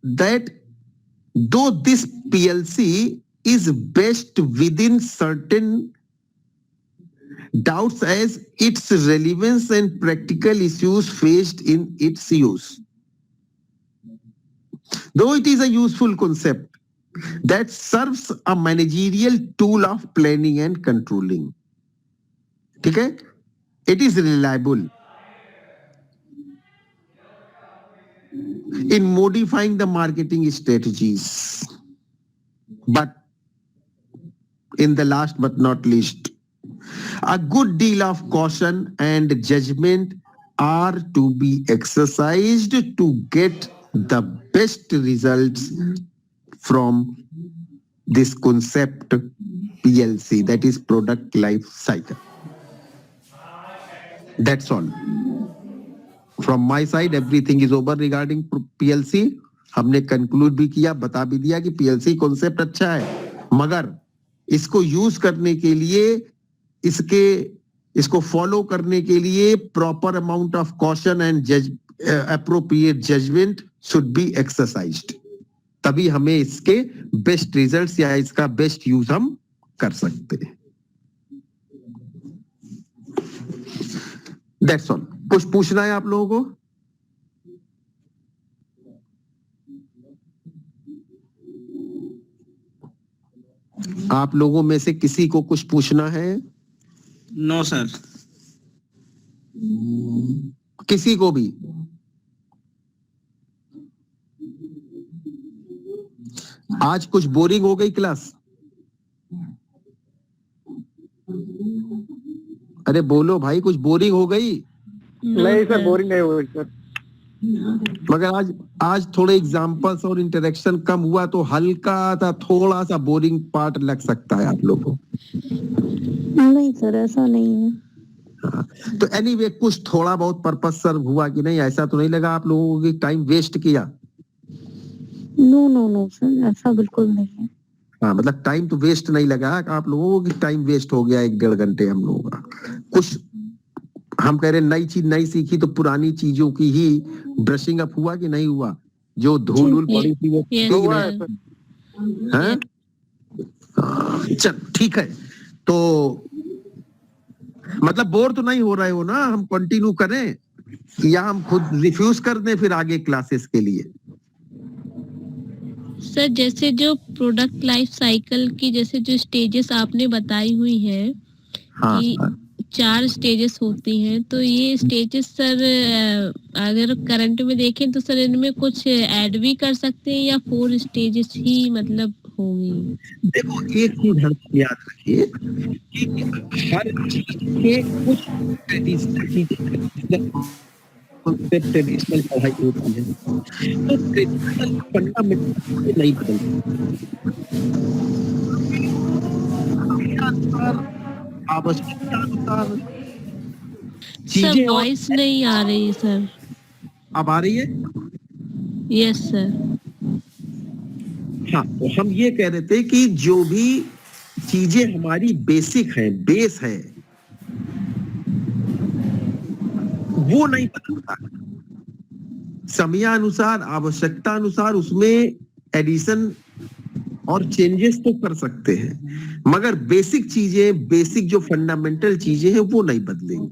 S2: that though this PLC is best within certain doubts as its relevance and practical issues faced in its use, though it is a useful concept that serves a managerial tool of planning and controlling, ठीक है, it is reliable in modifying the marketing strategies, but in the last but not least, a good deal of caution and judgment are to be exercised to get the best results from this concept PLC, that is product life cycle. That's all. From my side, everything is over regarding PLC. हमने कंक्लूड भी किया, बता भी दिया कि PLC कॉन्सेप्ट अच्छा है, मगर इसको यूज करने के लिए, इसको फॉलो करने के लिए proper amount of caution and appropriate judgement should be exercised, तभी हमें इसके बेस्ट रिजल्ट्स या इसका बेस्ट यूज हम कर सकते हैं। That's all. कुछ पूछना है आप लोगों को? आप लोगों में से किसी को कुछ पूछना है?
S6: No sir.
S2: किसी को भी? आज कुछ बोरिंग हो गई क्लास? अरे बोलो भाई, कुछ बोरिंग हो गई?
S5: नहीं सर, बोरिंग नहीं हुई सर।
S2: मगर आज थोड़े एग्जांपल्स और इंटरेक्शन कम हुआ तो हल्का सा थोड़ा सा बोरिंग पार्ट लग सकता है आप लोगों को।
S7: नहीं सर, ऐसा नहीं है।
S2: हाँ, तो एनीवे कुछ थोड़ा बहुत पर्पस सर्व हुआ कि नहीं? ऐसा तो नहीं लगा आप लोगों को टाइम वेस्ट किया?
S7: नो नो नो सर, ऐसा बिल्कुल नहीं है।
S2: हाँ, मतलब टाइम तो वेस्ट नहीं लगा आप लोगों को, टाइम वेस्ट हो गया 1-1.5 घंटे हम लोगों का। कुछ हम कह रहे नई चीज नहीं सीखी तो पुरानी चीजों की ही ब्रशिंग अप हुआ कि नहीं हुआ? जो धूल पड़ी थी वो
S3: Yes,
S2: ठीक
S3: sir.
S2: है? चल ठीक है, तो मतलब बोर तो नहीं हो रहे हो ना, हम कंटिन्यू करें या हम खुद रिफ्यूज कर दें फिर आगे क्लासेस के लिए?
S3: सर जैसे जो प्रोडक्ट लाइफ साइकिल की जैसे जो स्टेजेस आपने बताई हुई है
S2: हाँ
S3: कि 4 स्टेजेस होती हैं, तो ये स्टेजेस सर अगर करंट में देखें तो सर इनमें कुछ ऐड भी कर सकते हैं या 4 स्टेजेस ही मतलब होंगी?
S2: देखो एक चीज हम याद रखिए कि हर चीज के कुछ ट्रेडिशनल पढ़ाई होती है, तो ट्रेडिशनल फंडामेंटल नहीं बदलते, आवश्यकता अनुसार
S3: सर
S2: चीजें। और
S3: वॉइस नहीं आ रही है सर।
S2: अब आ रही है?
S3: Yes sir.
S2: हाँ, तो हम ये कह रहे थे कि जो भी चीजें हमारी बेसिक है, बेस है, वो नहीं बदलता। समयानुसार, आवश्यकता अनुसार उसमें एडिशन और चेंजेस तो कर सकते हैं, मगर बेसिक चीजें, बेसिक जो फंडामेंटल चीजें हैं वो नहीं बदलेंगी।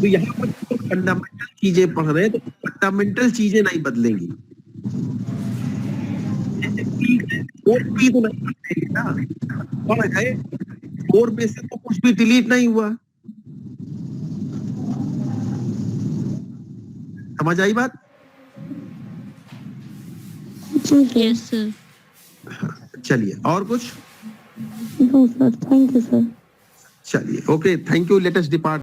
S2: तो यहाँ पर तो फंडामेंटल चीजें पढ़ रहे हैं, तो फंडामेंटल चीजें नहीं बदलेंगी। और भी तो नहीं बदलेंगी ना, पढ़ गए और में से तो कुछ भी डिलीट नहीं हुआ। समझ आई बात?
S3: Yes sir.
S2: चलिए, और कुछ?
S7: No sir, thank you sir.
S2: चलिए, okay, thank you. Let us depart.